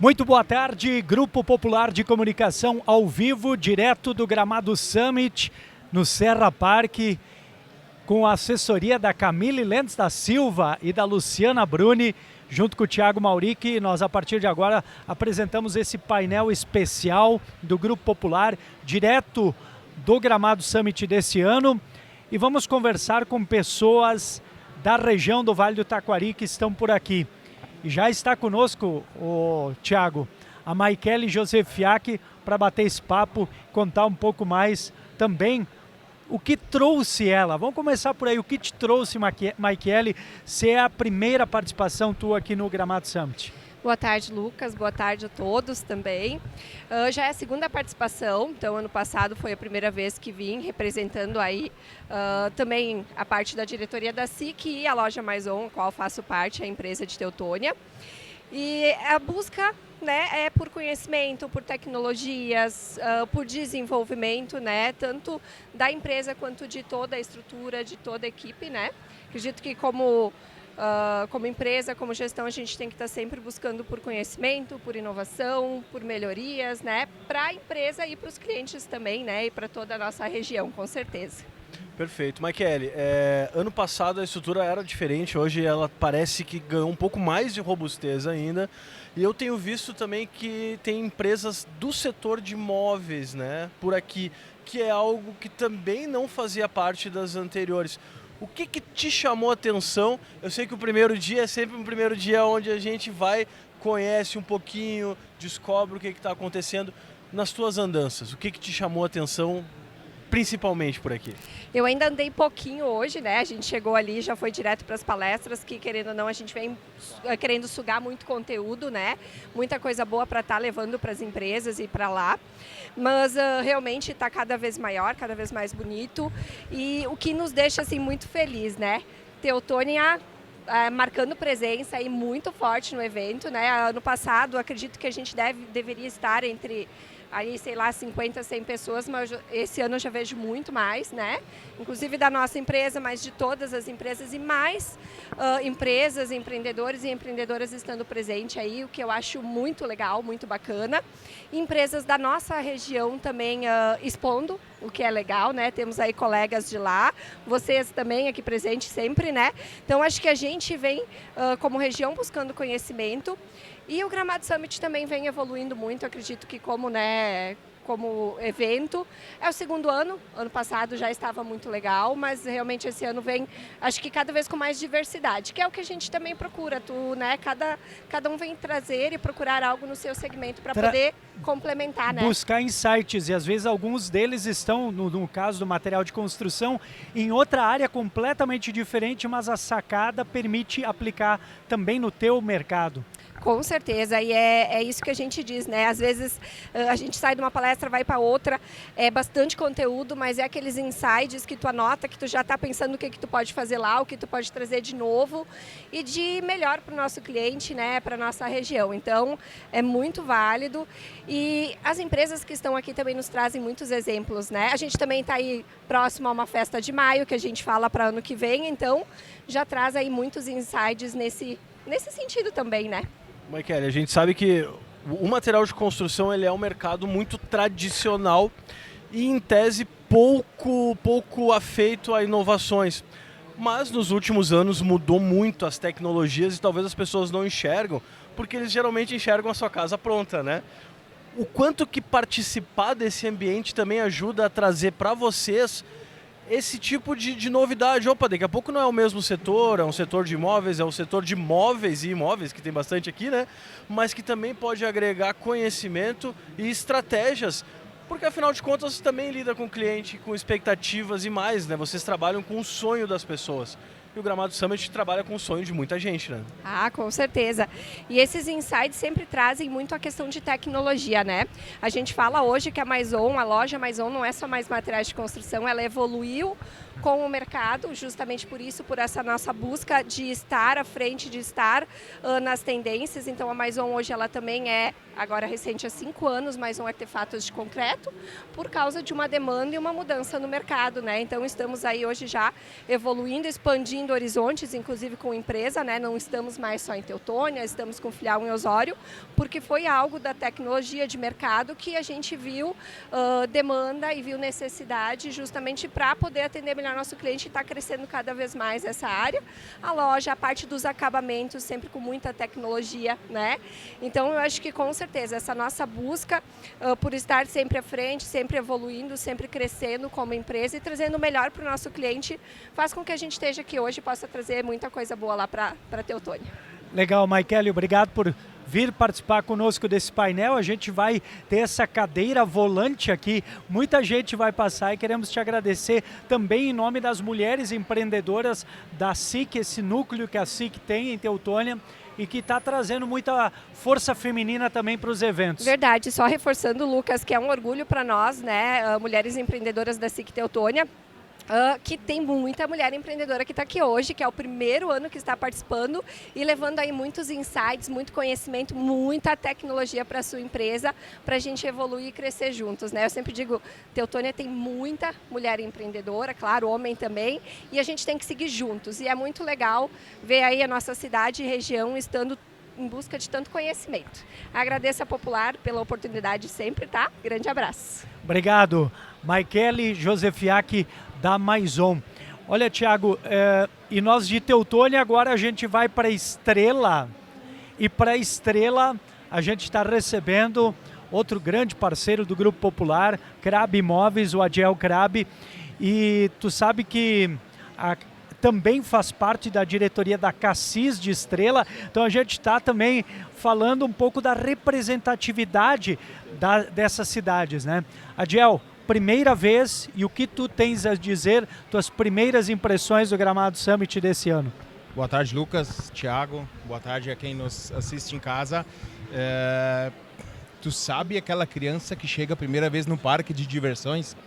Muito boa tarde, Grupo Popular de Comunicação ao vivo, direto do Gramado Summit, no Serra Parque, com a assessoria da Camille Lentes da Silva e da Luciana Bruni, junto com o Thiago Mauric. Nós, a partir de agora, apresentamos esse painel especial do Grupo Popular, direto do Gramado Summit desse ano, e vamos conversar com pessoas da região do Vale do Taquari que estão por aqui. E já está conosco, Thiago, a Maikele Josefiak, para bater esse papo, contar um pouco mais também o que trouxe ela. Vamos começar por aí, o que te trouxe, Maikele, ser a primeira participação tua aqui no Gramado Summit? Boa tarde, Lucas. Boa tarde a todos também. Já é a segunda participação, então ano passado foi a primeira vez que vim representando aí também a parte da diretoria da SIC e a loja Maison, a qual faço parte, a empresa de Teutônia. E a busca, né, é por conhecimento, por tecnologias, por desenvolvimento, né, tanto da empresa quanto de toda a estrutura, de toda a equipe, né. Acredito que como empresa, como gestão, a gente tem que estar sempre buscando por conhecimento, por inovação, por melhorias, né, para a empresa e para os clientes também, né, e para toda a nossa região, com certeza. Perfeito. Maikele, ano passado a estrutura era diferente, hoje ela parece que ganhou um pouco mais de robustez ainda, e eu tenho visto também que tem empresas do setor de móveis, né, por aqui, que é algo que também não fazia parte das anteriores. O que te chamou a atenção? Eu sei que o primeiro dia é sempre um primeiro dia onde a gente vai, conhece um pouquinho, descobre o que está acontecendo. Nas tuas andanças, o que te chamou a atenção, principalmente por aqui? Eu ainda andei pouquinho hoje, né? A gente chegou ali, já foi direto para as palestras, que querendo ou não, a gente vem querendo sugar muito conteúdo, né? Muita coisa boa para estar levando para as empresas e para lá. Mas realmente está cada vez maior, cada vez mais bonito, e o que nos deixa assim muito feliz, né? Teutônia marcando presença aí muito forte no evento, né? Ano passado, acredito que a gente deveria estar entre aí, sei lá, 50, 100 pessoas, mas esse ano eu já vejo muito mais, né? Inclusive da nossa empresa, mas de todas as empresas e mais empresas, empreendedores e empreendedoras estando presente aí, o que eu acho muito legal, muito bacana. Empresas da nossa região também expondo, o que é legal, né? Temos aí colegas de lá, vocês também aqui presentes sempre, né? Então acho que a gente vem como região buscando conhecimento. E o Gramado Summit também vem evoluindo muito, acredito que como evento. É o segundo ano passado já estava muito legal, mas realmente esse ano vem, acho que cada vez com mais diversidade, que é o que a gente também procura, né? Cada um vem trazer e procurar algo no seu segmento para poder complementar, né? Buscar insights, e às vezes alguns deles estão, no caso do material de construção, em outra área completamente diferente, mas a sacada permite aplicar também no teu mercado. Com certeza, e é isso que a gente diz, né? Às vezes a gente sai de uma palestra, vai para outra, é bastante conteúdo, mas é aqueles insights que tu anota, que tu já está pensando o que tu pode fazer lá, o que tu pode trazer de novo e de melhor para o nosso cliente, né? Para a nossa região. Então, é muito válido, e as empresas que estão aqui também nos trazem muitos exemplos, né? A gente também está aí próximo a uma festa de maio, que a gente fala para ano que vem, então já traz aí muitos insights nesse sentido também, né? Maikele, a gente sabe que o material de construção ele é um mercado muito tradicional e, em tese, pouco afeito a inovações. Mas nos últimos anos mudou muito as tecnologias e talvez as pessoas não enxergam, porque eles geralmente enxergam a sua casa pronta, né? O quanto que participar desse ambiente também ajuda a trazer para vocês esse tipo de novidade. Opa, daqui a pouco não é o mesmo setor, é um setor de imóveis, é um setor de móveis e imóveis, que tem bastante aqui, né? Mas que também pode agregar conhecimento e estratégias, porque afinal de contas também lida com o cliente, com expectativas e mais, né? Vocês trabalham com o sonho das pessoas. E o Gramado Summit trabalha com o sonho de muita gente, né? Ah, com certeza. E esses insights sempre trazem muito a questão de tecnologia, né? A gente fala hoje que a Maison, a loja Maison, não é só mais materiais de construção, ela evoluiu com o mercado, justamente por isso, por essa nossa busca de estar à frente, de estar nas tendências. Então a Maison hoje ela também é, agora recente há 5 anos, Maison Artefatos de Concreto, por causa de uma demanda e uma mudança no mercado, né? Então estamos aí hoje já evoluindo, expandindo horizontes, inclusive com empresa, né? Não estamos mais só em Teutônia, estamos com filial em Osório, porque foi algo da tecnologia de mercado que a gente viu demanda e viu necessidade justamente para poder atender melhor nosso cliente e está crescendo cada vez mais essa área. A loja, a parte dos acabamentos, sempre com muita tecnologia, né? Então eu acho que com certeza essa nossa busca por estar sempre à frente, sempre evoluindo, sempre crescendo como empresa e trazendo o melhor para o nosso cliente, faz com que a gente esteja aqui hoje e possa trazer muita coisa boa lá para Teutônia. Legal, Maikele, obrigado por vir participar conosco desse painel. A gente vai ter essa cadeira volante aqui, muita gente vai passar e queremos te agradecer também em nome das mulheres empreendedoras da SIC, esse núcleo que a SIC tem em Teutônia e que está trazendo muita força feminina também para os eventos. Verdade, só reforçando, Lucas, que é um orgulho para nós, né, mulheres empreendedoras da SIC Teutônia, que tem muita mulher empreendedora que está aqui hoje, que é o primeiro ano que está participando e levando aí muitos insights, muito conhecimento, muita tecnologia para a sua empresa, para a gente evoluir e crescer juntos, né? Eu sempre digo, Teutônia tem muita mulher empreendedora, claro, homem também, e a gente tem que seguir juntos. E é muito legal ver aí a nossa cidade e região estando em busca de tanto conhecimento. Agradeço a Popular pela oportunidade sempre, tá? Grande abraço. Obrigado, Maikele Josefiak da Maison. Olha, Thiago, e nós de Teutônia agora a gente vai para Estrela. E para Estrela a gente está recebendo outro grande parceiro do Grupo Popular, Crab Imóveis, o Adiel Crab. E tu sabe que também faz parte da diretoria da Cassis de Estrela, então a gente está também falando um pouco da representatividade dessas cidades, né? Adiel, primeira vez, e o que tu tens a dizer, tuas primeiras impressões do Gramado Summit desse ano? Boa tarde, Lucas, Thiago, boa tarde a quem nos assiste em casa. Tu sabe aquela criança que chega a primeira vez no parque de diversões?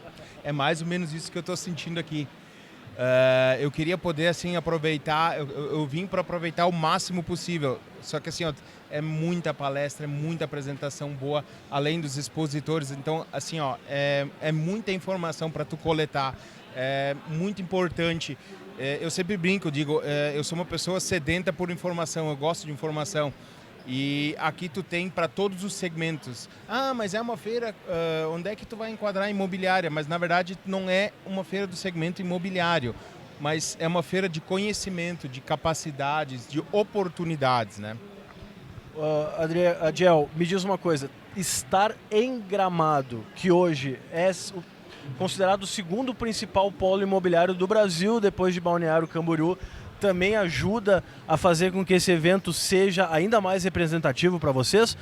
É mais ou menos isso que eu estou sentindo aqui. Eu queria poder assim aproveitar, eu vim para aproveitar o máximo possível, só que assim, ó, é muita palestra, é muita apresentação boa, além dos expositores, então assim, ó, é muita informação para tu coletar, é muito importante. Eu sempre brinco, digo, eu sou uma pessoa sedenta por informação, eu gosto de informação. E aqui tu tem para todos os segmentos. Ah, mas é uma feira, onde é que tu vai enquadrar imobiliária? Mas na verdade não é uma feira do segmento imobiliário, mas é uma feira de conhecimento, de capacidades, de oportunidades, né? Adiel, me diz uma coisa, estar em Gramado, que hoje é considerado o segundo principal polo imobiliário do Brasil, depois de Balneário Camboriú, também ajuda a fazer com que esse evento seja ainda mais representativo para vocês?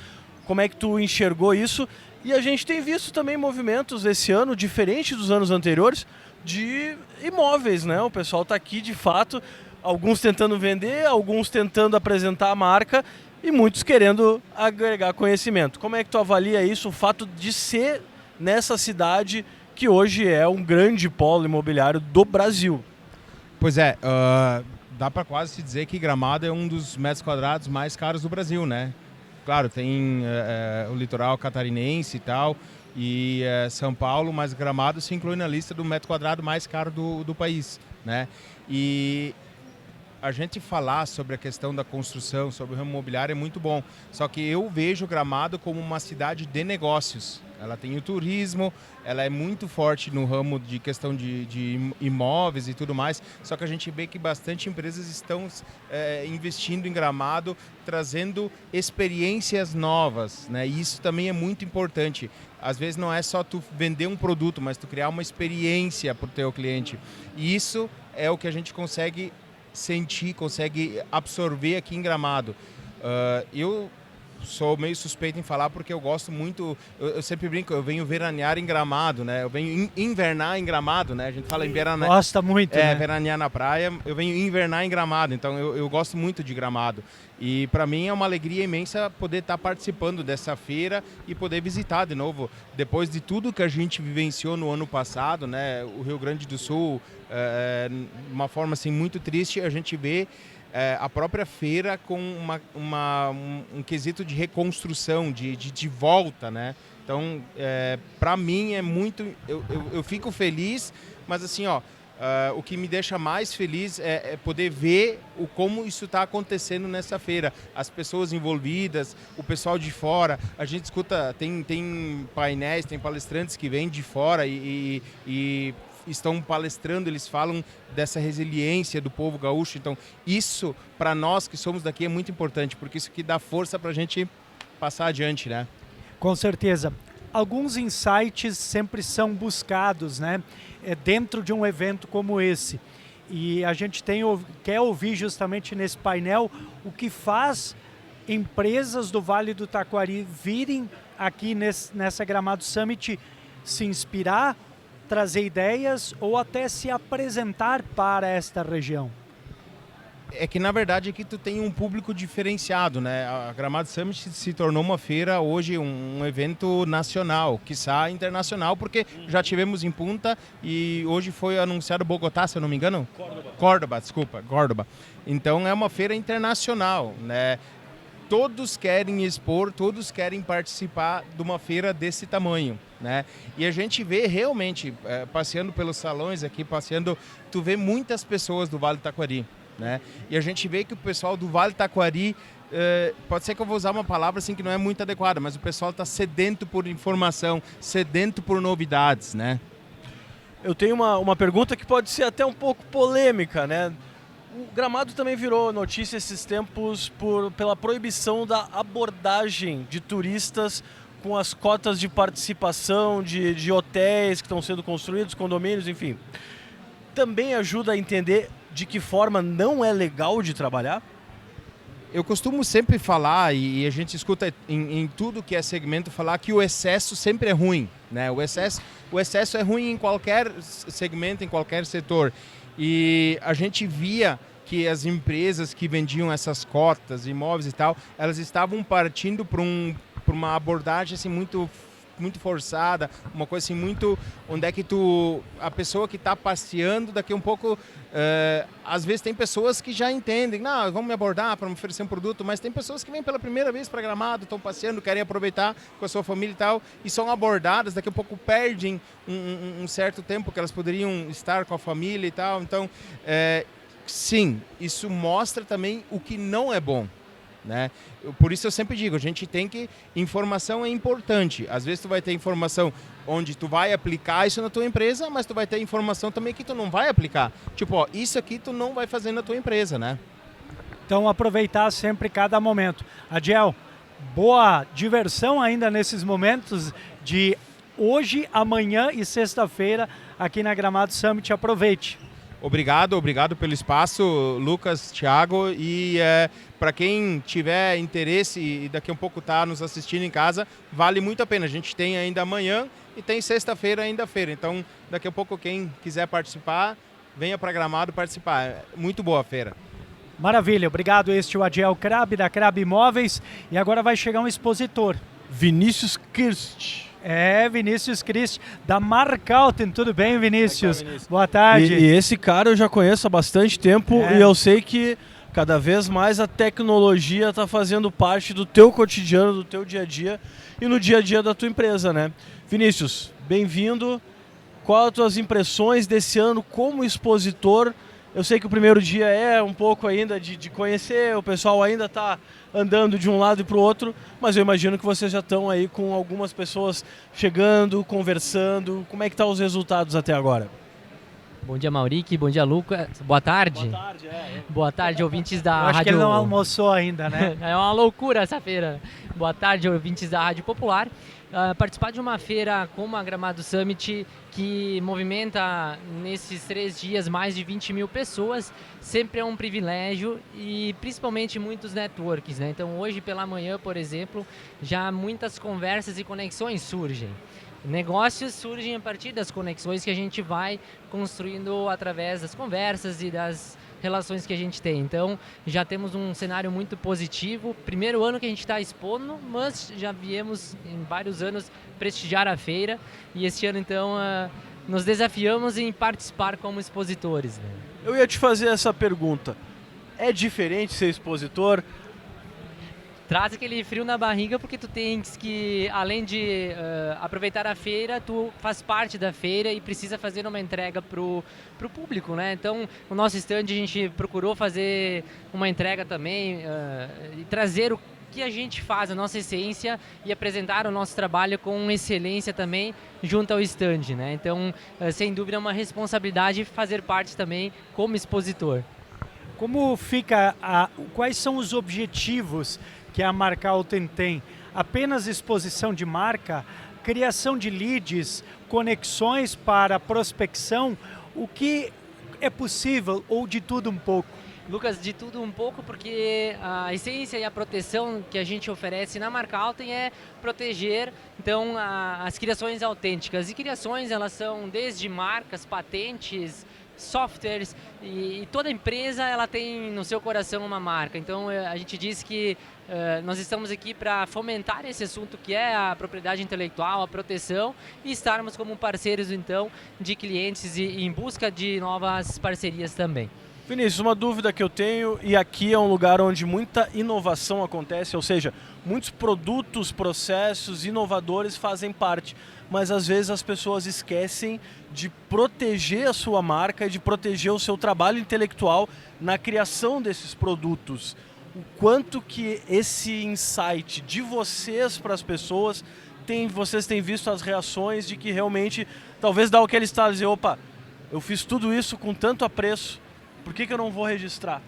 Como é que tu enxergou isso? E a gente tem visto também movimentos esse ano, diferente dos anos anteriores, de imóveis, né? O pessoal está aqui de fato, alguns tentando vender, alguns tentando apresentar a marca e muitos querendo agregar conhecimento. Como é que tu avalia isso, o fato de ser nessa cidade que hoje é um grande polo imobiliário do Brasil? Pois é, dá para quase se dizer que Gramado é um dos metros quadrados mais caros do Brasil, né? Claro, tem o litoral catarinense e tal, e São Paulo, mas Gramado se inclui na lista do metro quadrado mais caro do país, né? E a gente falar sobre a questão da construção, sobre o ramo imobiliário é muito bom, só que eu vejo Gramado como uma cidade de negócios. Ela tem o turismo, ela é muito forte no ramo de questão de imóveis e tudo mais, só que a gente vê que bastante empresas estão investindo em Gramado, trazendo experiências novas, né? E isso também é muito importante. Às vezes não é só tu vender um produto, mas tu criar uma experiência para o teu cliente. E isso é o que a gente consegue sentir, consegue absorver aqui em Gramado. Eu sou meio suspeito em falar porque eu gosto muito, eu sempre brinco, eu venho veranear em Gramado, né? Eu venho invernar em Gramado, né? A gente fala em veranear. Gosta muito, né? Veranear na praia, eu venho invernar em Gramado, então eu gosto muito de Gramado. E para mim é uma alegria imensa poder estar participando dessa feira e poder visitar de novo. Depois de tudo que a gente vivenciou no ano passado, né? O Rio Grande do Sul, de uma forma assim, muito triste, a gente vê a própria feira com um quesito de reconstrução, de volta, né? Então, para mim é muito... Eu fico feliz, mas assim, ó, o que me deixa mais feliz é poder ver como isso está acontecendo nessa feira. As pessoas envolvidas, o pessoal de fora. A gente escuta, tem painéis, tem palestrantes que vêm de fora e estão palestrando, eles falam dessa resiliência do povo gaúcho. Então, isso, para nós que somos daqui, é muito importante, porque isso que dá força para a gente passar adiante, né? Com certeza. Alguns insights sempre são buscados, né? Dentro de um evento como esse. E a gente quer ouvir justamente nesse painel o que faz empresas do Vale do Taquari virem aqui nessa Gramado Summit se inspirar, trazer ideias ou até se apresentar para esta região. É que, na verdade, aqui tu tem um público diferenciado, né? A Gramado Summit se tornou uma feira hoje, um evento nacional, quiçá internacional, porque já tivemos em Punta e hoje foi anunciado Bogotá, se eu não me engano? Córdoba. Então é uma feira internacional, né? Todos querem expor, todos querem participar de uma feira desse tamanho, né? E a gente vê realmente, passeando pelos salões aqui, tu vê muitas pessoas do Vale do Taquari, né? E a gente vê que o pessoal do Vale do Taquari, pode ser que eu vou usar uma palavra assim que não é muito adequada, mas o pessoal está sedento por informação, sedento por novidades, né? Eu tenho uma pergunta que pode ser até um pouco polêmica, né? O Gramado também virou notícia esses tempos pela proibição da abordagem de turistas com as cotas de participação de hotéis que estão sendo construídos, condomínios, enfim. Também ajuda a entender de que forma não é legal de trabalhar? Eu costumo sempre falar, e a gente escuta em tudo que é segmento, falar que o excesso sempre é ruim, né? O excesso é ruim em qualquer segmento, em qualquer setor. E a gente via que as empresas que vendiam essas cotas, imóveis e tal, elas estavam partindo para uma abordagem assim, muito forçada, uma coisa assim muito... Onde é que a pessoa que está passeando, daqui um pouco... às vezes tem pessoas que já entendem, não, vamos me abordar para me oferecer um produto, mas tem pessoas que vêm pela primeira vez para Gramado, estão passeando, querem aproveitar com a sua família e tal, e são abordadas, daqui a pouco perdem um certo tempo que elas poderiam estar com a família e tal. Então, sim, isso mostra também o que não é bom, né? Por isso eu sempre digo, a gente tem que... Informação é importante. Às vezes tu vai ter informação onde tu vai aplicar isso na tua empresa, mas tu vai ter informação também que tu não vai aplicar. Tipo, ó, isso aqui tu não vai fazer na tua empresa, né? Então aproveitar sempre cada momento. Adiel, boa diversão ainda nesses momentos de hoje, amanhã e sexta-feira aqui na Gramado Summit. Aproveite. Obrigado pelo espaço, Lucas, Thiago, e para quem tiver interesse e daqui a um pouco está nos assistindo em casa, vale muito a pena. A gente tem ainda amanhã e tem sexta-feira ainda a feira, então daqui a pouco quem quiser participar, venha para Gramado participar. É muito boa a feira. Maravilha, obrigado. Este é o Adiel Krab, da Krab Imóveis, e agora vai chegar um expositor. Vinícius Kirst. Vinícius Kirst, da Marcauten. Tudo bem, Vinícius? Boa tarde. E esse cara eu já conheço há bastante tempo e eu sei que cada vez mais a tecnologia está fazendo parte do teu cotidiano, do teu dia a dia e no dia a dia da tua empresa, né? Vinícius, bem-vindo. Quais as tuas impressões desse ano como expositor? Eu sei que o primeiro dia é um pouco ainda de conhecer, o pessoal ainda está andando de um lado e para o outro, mas eu imagino que vocês já estão aí com algumas pessoas chegando, conversando. Como é que estão os resultados até agora? Bom dia, Maurique. Bom dia, Lucas. Boa tarde. Boa tarde, Boa tarde, ouvintes da Eu Rádio... acho que ele não almoçou ainda, né? É uma loucura essa feira. Boa tarde, ouvintes da Rádio Popular. Participar de uma feira como a Gramado Summit, que movimenta nesses 3 dias mais de 20 mil pessoas, sempre é um privilégio e principalmente muitos networks, né? Então hoje pela manhã, por exemplo, já muitas conversas e conexões surgem. Negócios surgem a partir das conexões que a gente vai construindo através das conversas e das relações que a gente tem. Então, já temos um cenário muito positivo. Primeiro ano que a gente está expondo, mas já viemos em vários anos prestigiar a feira. E este ano, então, nos desafiamos em participar como expositores, né? Eu ia te fazer essa pergunta. É diferente ser expositor? Traz aquele frio na barriga porque tu tens que, além de aproveitar a feira, tu faz parte da feira e precisa fazer uma entrega pro público, né? Então, no nosso stand a gente procurou fazer uma entrega também e trazer o que a gente faz, a nossa essência e apresentar o nosso trabalho com excelência também junto ao stand, né? Então, sem dúvida é uma responsabilidade fazer parte também como expositor. Como fica, quais são os objetivos que a Markalten tem? Apenas exposição de marca, criação de leads, conexões para prospecção, o que é possível ou de tudo um pouco? Lucas, de tudo um pouco, porque a essência e a proteção que a gente oferece na Markalten é proteger, então, as criações autênticas. E criações, elas são desde marcas, patentes, softwares, e toda empresa ela tem no seu coração uma marca. Então a gente diz que nós estamos aqui para fomentar esse assunto que é a propriedade intelectual, a proteção, e estarmos como parceiros então de clientes e em busca de novas parcerias também. Vinícius, uma dúvida que eu tenho, e aqui é um lugar onde muita inovação acontece, ou seja, muitos produtos, processos inovadores fazem parte, mas às vezes as pessoas esquecem de proteger a sua marca e de proteger o seu trabalho intelectual na criação desses produtos. O quanto que esse insight de vocês para as pessoas, vocês têm visto as reações de que realmente talvez dá aquele estalo de dizer, opa, eu fiz tudo isso com tanto apreço, por que eu não vou registrar?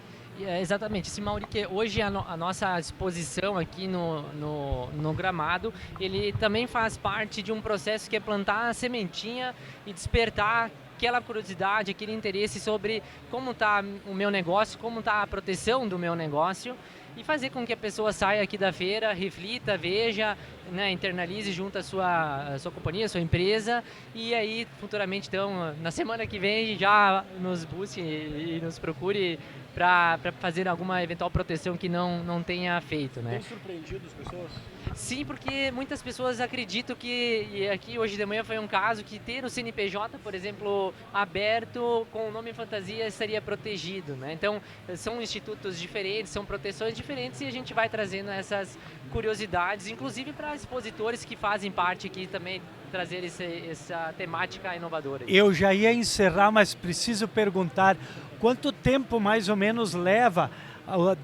Exatamente, esse Maurique, hoje a nossa exposição aqui no gramado, ele também faz parte de um processo que é plantar a sementinha e despertar aquela curiosidade, aquele interesse sobre como está o meu negócio, como está a proteção do meu negócio, e fazer com que a pessoa saia aqui da feira, reflita, veja, né, internalize junto à sua companhia, à sua empresa, e aí futuramente, então, na semana que vem já nos busque e nos procure para fazer alguma eventual proteção que não tenha feito, né? Tem surpreendido as pessoas? Sim, porque muitas pessoas acreditam que, e aqui hoje de manhã foi um caso, que ter o CNPJ, por exemplo, aberto com o nome fantasia estaria protegido, né? Então, são institutos diferentes, são proteções diferentes e a gente vai trazendo essas curiosidades, inclusive para expositores que fazem parte aqui também, trazer essa temática inovadora. Eu já ia encerrar, mas preciso perguntar, quanto tempo mais ou menos leva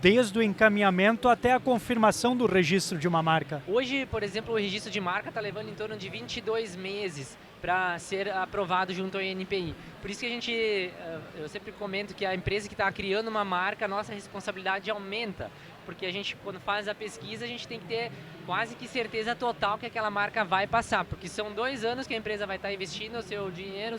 desde o encaminhamento até a confirmação do registro de uma marca? Hoje, por exemplo, o registro de marca está levando em torno de 22 meses para ser aprovado junto ao INPI. Por isso que eu sempre comento que a empresa que está criando uma marca, a nossa responsabilidade aumenta, porque a gente, quando faz a pesquisa, a gente tem que ter quase que certeza total que aquela marca vai passar, porque são 2 anos que a empresa vai estar investindo o seu dinheiro,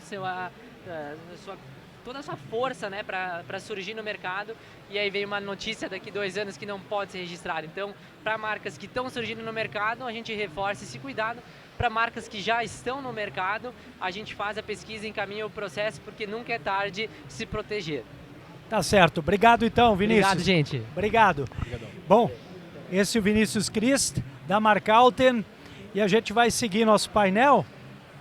toda a sua força, né, para surgir no mercado, e aí vem uma notícia daqui 2 anos que não pode ser registrada. Então, para marcas que estão surgindo no mercado, a gente reforça esse cuidado. Para marcas que já estão no mercado, a gente faz a pesquisa e encaminha o processo, porque nunca é tarde se proteger. Tá certo. Obrigado então, Vinícius. Obrigado, gente. Obrigado. Obrigadão. Bom, esse é o Vinícius Christ, da Markalten, e a gente vai seguir nosso painel.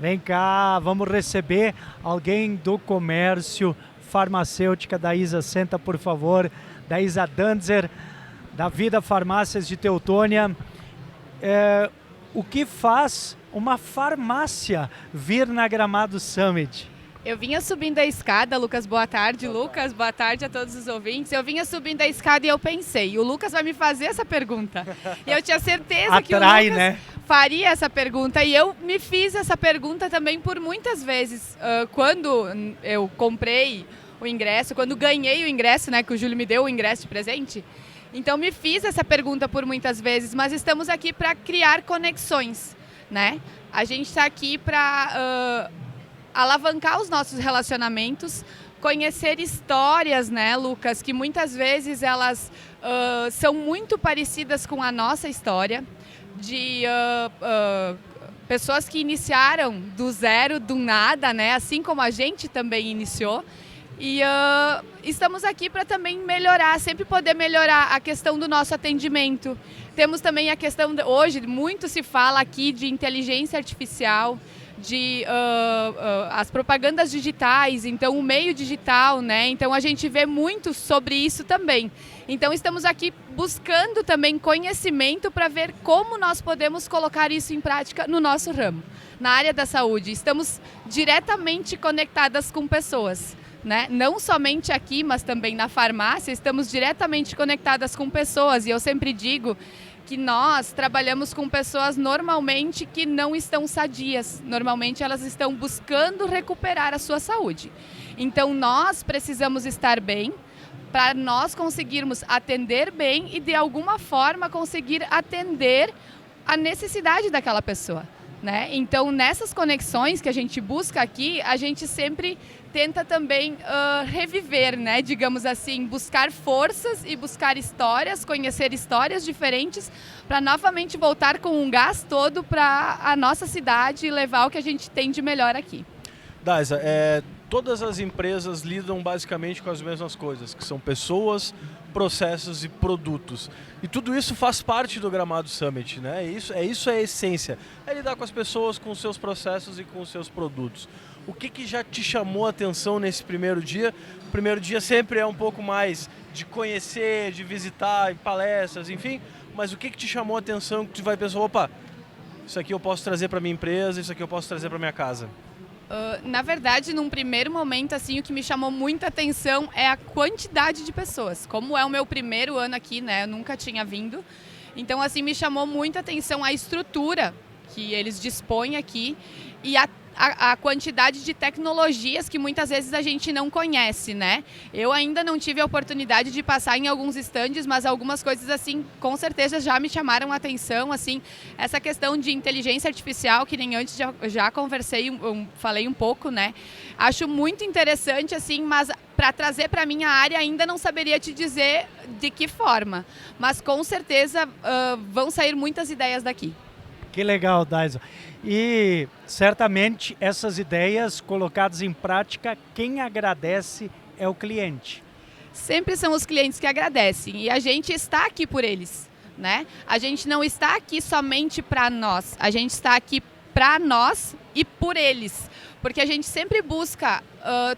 Vem cá, vamos receber alguém do comércio farmacêutica da ISA. Senta, por favor, da ISA Danzer, da Vida Farmácias de Teutônia. O que faz uma farmácia vir na Gramado Summit? Eu vinha subindo a escada, Lucas, boa tarde. Lucas, boa tarde a todos os ouvintes. Eu vinha subindo a escada e eu pensei, o Lucas vai me fazer essa pergunta. E eu tinha certeza que o Atrai, Lucas né? faria essa pergunta e eu me fiz essa pergunta também por muitas vezes. Quando eu comprei o ingresso, quando ganhei o ingresso, né, que o Júlio me deu o ingresso de presente, então me fiz essa pergunta por muitas vezes, mas estamos aqui para criar conexões, né? A gente está aqui para alavancar os nossos relacionamentos, conhecer histórias, né, Lucas, que muitas vezes elas são muito parecidas com a nossa história, de pessoas que iniciaram do zero, do nada, né, assim como a gente também iniciou. E estamos aqui para também melhorar, sempre poder melhorar a questão do nosso atendimento. Temos também a questão, hoje muito se fala aqui de inteligência artificial, de as propagandas digitais, então o meio digital, né? Então a gente vê muito sobre isso também. Então estamos aqui buscando também conhecimento para ver como nós podemos colocar isso em prática no nosso ramo, na área da saúde. Estamos diretamente conectadas com pessoas, né? Não somente aqui, mas também na farmácia, estamos diretamente conectadas com pessoas. E eu sempre digo que nós trabalhamos com pessoas normalmente que não estão sadias. Normalmente elas estão buscando recuperar a sua saúde. Então nós precisamos estar bem para nós conseguirmos atender bem e de alguma forma conseguir atender a necessidade daquela pessoa, né? Então nessas conexões que a gente busca aqui, a gente sempre tenta também reviver, né? Digamos assim, buscar forças e buscar histórias, conhecer histórias diferentes para novamente voltar com um gás todo para a nossa cidade e levar o que a gente tem de melhor aqui. Daisa, todas as empresas lidam basicamente com as mesmas coisas, que são pessoas, processos e produtos. E tudo isso faz parte do Gramado Summit, né? Isso é a essência. É lidar com as pessoas, com os seus processos e com os seus produtos. O que já te chamou a atenção nesse primeiro dia? O primeiro dia sempre é um pouco mais de conhecer, de visitar, em palestras, enfim. Mas o que te chamou a atenção que tu vai pensar, opa, isso aqui eu posso trazer para minha empresa, isso aqui eu posso trazer para minha casa? Na verdade, num primeiro momento, assim, o que me chamou muita atenção é a quantidade de pessoas. Como é o meu primeiro ano aqui, né, eu nunca tinha vindo. Então, assim, me chamou muita atenção a estrutura que eles dispõem aqui e a quantidade de tecnologias que muitas vezes a gente não conhece, né? Eu ainda não tive a oportunidade de passar em alguns estandes, mas algumas coisas assim, com certeza já me chamaram a atenção, assim, essa questão de inteligência artificial, que nem antes já conversei, falei um pouco, né? Acho muito interessante, assim, mas para trazer para a minha área ainda não saberia te dizer de que forma, mas com certeza vão sair muitas ideias daqui. Que legal, Daisa. E certamente essas ideias colocadas em prática, quem agradece é o cliente. Sempre são os clientes que agradecem e a gente está aqui por eles, né? A gente não está aqui somente para nós, a gente está aqui para nós e por eles. Porque a gente sempre busca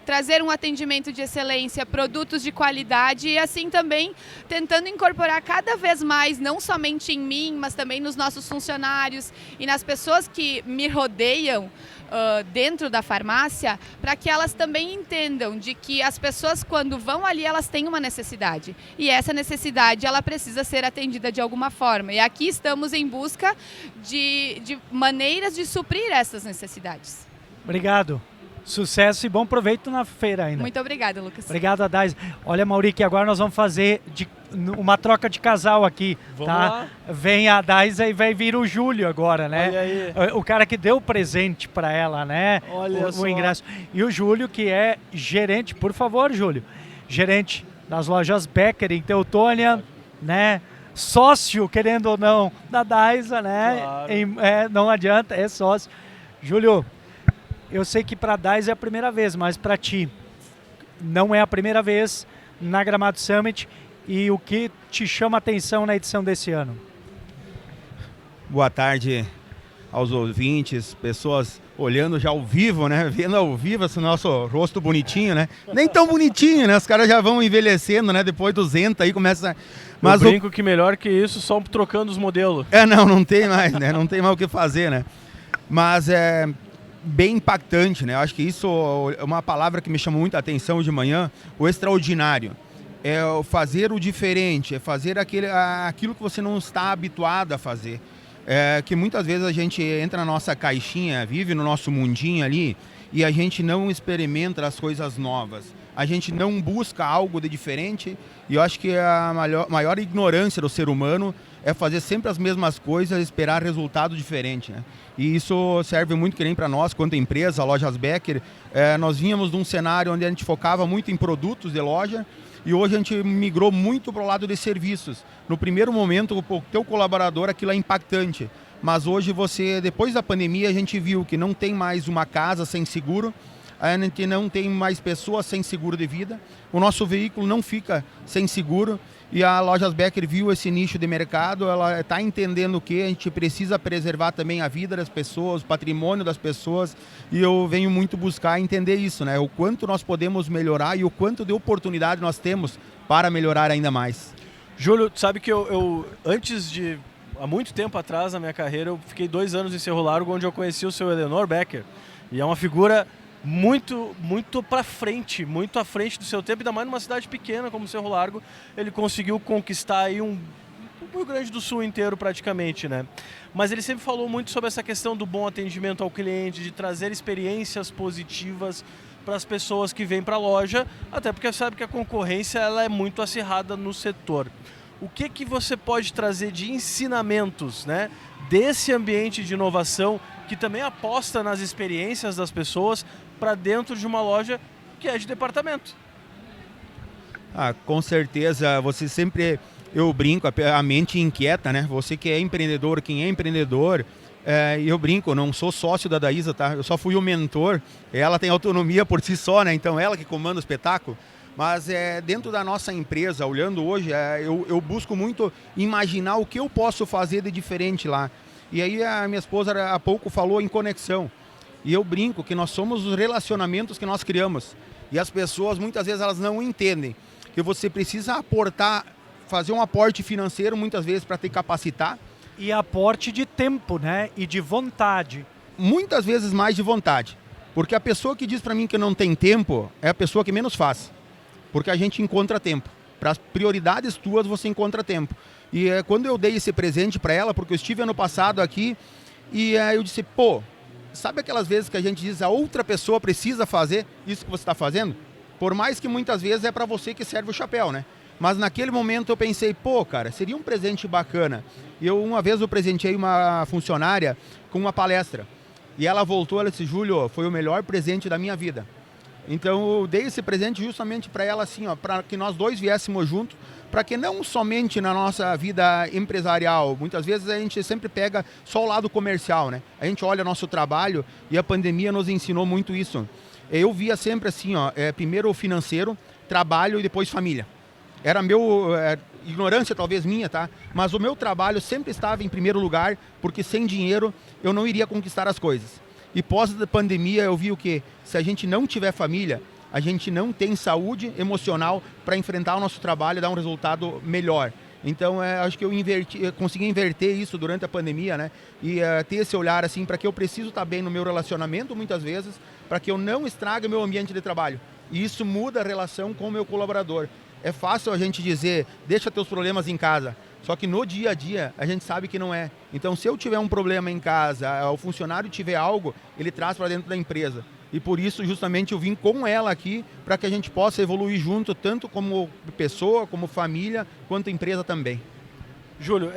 trazer um atendimento de excelência, produtos de qualidade e assim também tentando incorporar cada vez mais, não somente em mim, mas também nos nossos funcionários e nas pessoas que me rodeiam dentro da farmácia, para que elas também entendam de que as pessoas quando vão ali, elas têm uma necessidade. E essa necessidade, ela precisa ser atendida de alguma forma. E aqui estamos em busca de maneiras de suprir essas necessidades. Obrigado. Sucesso e bom proveito na feira ainda. Muito obrigada, Lucas. Obrigado, Daisa. Olha, Mauri, que agora nós vamos fazer uma troca de casal aqui. Vamos tá? lá. Vem a Daisa e vai vir o Júlio agora, né? Olha aí. O cara que deu o presente para ela, né? Olha só. O ingresso. E o Júlio, que é gerente, por favor, Júlio, gerente das lojas Becker em Teutônia, né? Sócio, querendo ou não, da Daisa, né? Claro. Não adianta, é sócio. Júlio, eu sei que para a Daisa é a primeira vez, mas para ti não é a primeira vez na Gramado Summit. E o que te chama a atenção na edição desse ano? Boa tarde aos ouvintes, pessoas olhando já ao vivo, né? Vendo ao vivo esse nosso rosto bonitinho, né? Nem tão bonitinho, né? Os caras já vão envelhecendo, né? Depois dos 200 aí começa... Mas eu brinco que melhor que isso, só trocando os modelos. Não tem mais, né? Não tem mais o que fazer, né? Mas é bem impactante, né? Eu acho que isso é uma palavra que me chamou muita atenção de manhã, o extraordinário. É fazer o diferente, é fazer aquilo que você não está habituado a fazer. que muitas vezes a gente entra na nossa caixinha, vive no nosso mundinho ali e a gente não experimenta as coisas novas. A gente não busca algo de diferente e eu acho que a maior ignorância do ser humano é fazer sempre as mesmas coisas e esperar resultado diferente, né? E isso serve muito que nem para nós, quanto empresa, a Lojas Becker. Nós vínhamos de um cenário onde a gente focava muito em produtos de loja e hoje a gente migrou muito para o lado de serviços. No primeiro momento, o teu colaborador, aquilo é impactante. Mas hoje depois da pandemia, a gente viu que não tem mais uma casa sem seguro, a gente não tem mais pessoas sem seguro de vida, o nosso veículo não fica sem seguro e a Lojas Becker viu esse nicho de mercado, ela está entendendo que a gente precisa preservar também a vida das pessoas, o patrimônio das pessoas e eu venho muito buscar entender isso, né? O quanto nós podemos melhorar e o quanto de oportunidade nós temos para melhorar ainda mais. Júlio, sabe que eu antes de, há muito tempo atrás na minha carreira, eu fiquei 2 anos em Cerro Largo, onde eu conheci o seu Elenor Becker e é uma figura muito para frente, muito à frente do seu tempo, ainda mais numa cidade pequena como Cerro Largo, ele conseguiu conquistar aí o Rio Grande do Sul inteiro praticamente, né? Mas ele sempre falou muito sobre essa questão do bom atendimento ao cliente, de trazer experiências positivas para as pessoas que vêm para a loja, até porque sabe que a concorrência ela é muito acirrada no setor. O que você pode trazer de ensinamentos, né, desse ambiente de inovação que também aposta nas experiências das pessoas para dentro de uma loja que é de departamento? Com certeza, você sempre, eu brinco, a mente inquieta, né? Você que é empreendedor, quem é empreendedor, eu brinco, não sou sócio da Daísa, tá? Eu só fui o mentor, ela tem autonomia por si só, né? Então ela que comanda o espetáculo. Mas dentro da nossa empresa, olhando hoje, eu busco muito imaginar o que eu posso fazer de diferente lá. E aí a minha esposa há pouco falou em conexão. E eu brinco que nós somos os relacionamentos que nós criamos. E as pessoas, muitas vezes, elas não entendem que você precisa aportar, fazer um aporte financeiro, muitas vezes, para te capacitar. E aporte de tempo, né? E de vontade. Muitas vezes mais de vontade. Porque a pessoa que diz para mim que não tem tempo é a pessoa que menos faz. Porque a gente encontra tempo. Para as prioridades tuas, você encontra tempo. E quando eu dei esse presente para ela, porque eu estive ano passado aqui, e eu disse, pô, sabe aquelas vezes que a gente diz a outra pessoa precisa fazer isso que você está fazendo? Por mais que muitas vezes é para você que serve o chapéu, né? Mas naquele momento eu pensei, pô, cara, seria um presente bacana. E uma vez eu presenteei uma funcionária com uma palestra. E ela voltou, ela disse, Júlio, foi o melhor presente da minha vida. Então eu dei esse presente justamente para ela assim, para que nós dois viéssemos juntos, para que não somente na nossa vida empresarial, muitas vezes a gente sempre pega só o lado comercial, né? A gente olha nosso trabalho e a pandemia nos ensinou muito isso. Eu via sempre assim, primeiro o financeiro, trabalho e depois família. Era ignorância talvez minha, tá? Mas o meu trabalho sempre estava em primeiro lugar, porque sem dinheiro eu não iria conquistar as coisas. E pós-pandemia eu vi o que? Se a gente não tiver família, a gente não tem saúde emocional para enfrentar o nosso trabalho e dar um resultado melhor. Então, acho que eu consegui inverter isso durante a pandemia, né? E ter esse olhar assim, para que eu preciso estar bem no meu relacionamento, muitas vezes, para que eu não estrague meu ambiente de trabalho. E isso muda a relação com o meu colaborador. É fácil a gente dizer, deixa teus problemas em casa. Só que no dia a dia, a gente sabe que não é. Então, se eu tiver um problema em casa, o funcionário tiver algo, ele traz para dentro da empresa. E por isso, justamente, eu vim com ela aqui para que a gente possa evoluir junto, tanto como pessoa, como família, quanto empresa também. Júlio,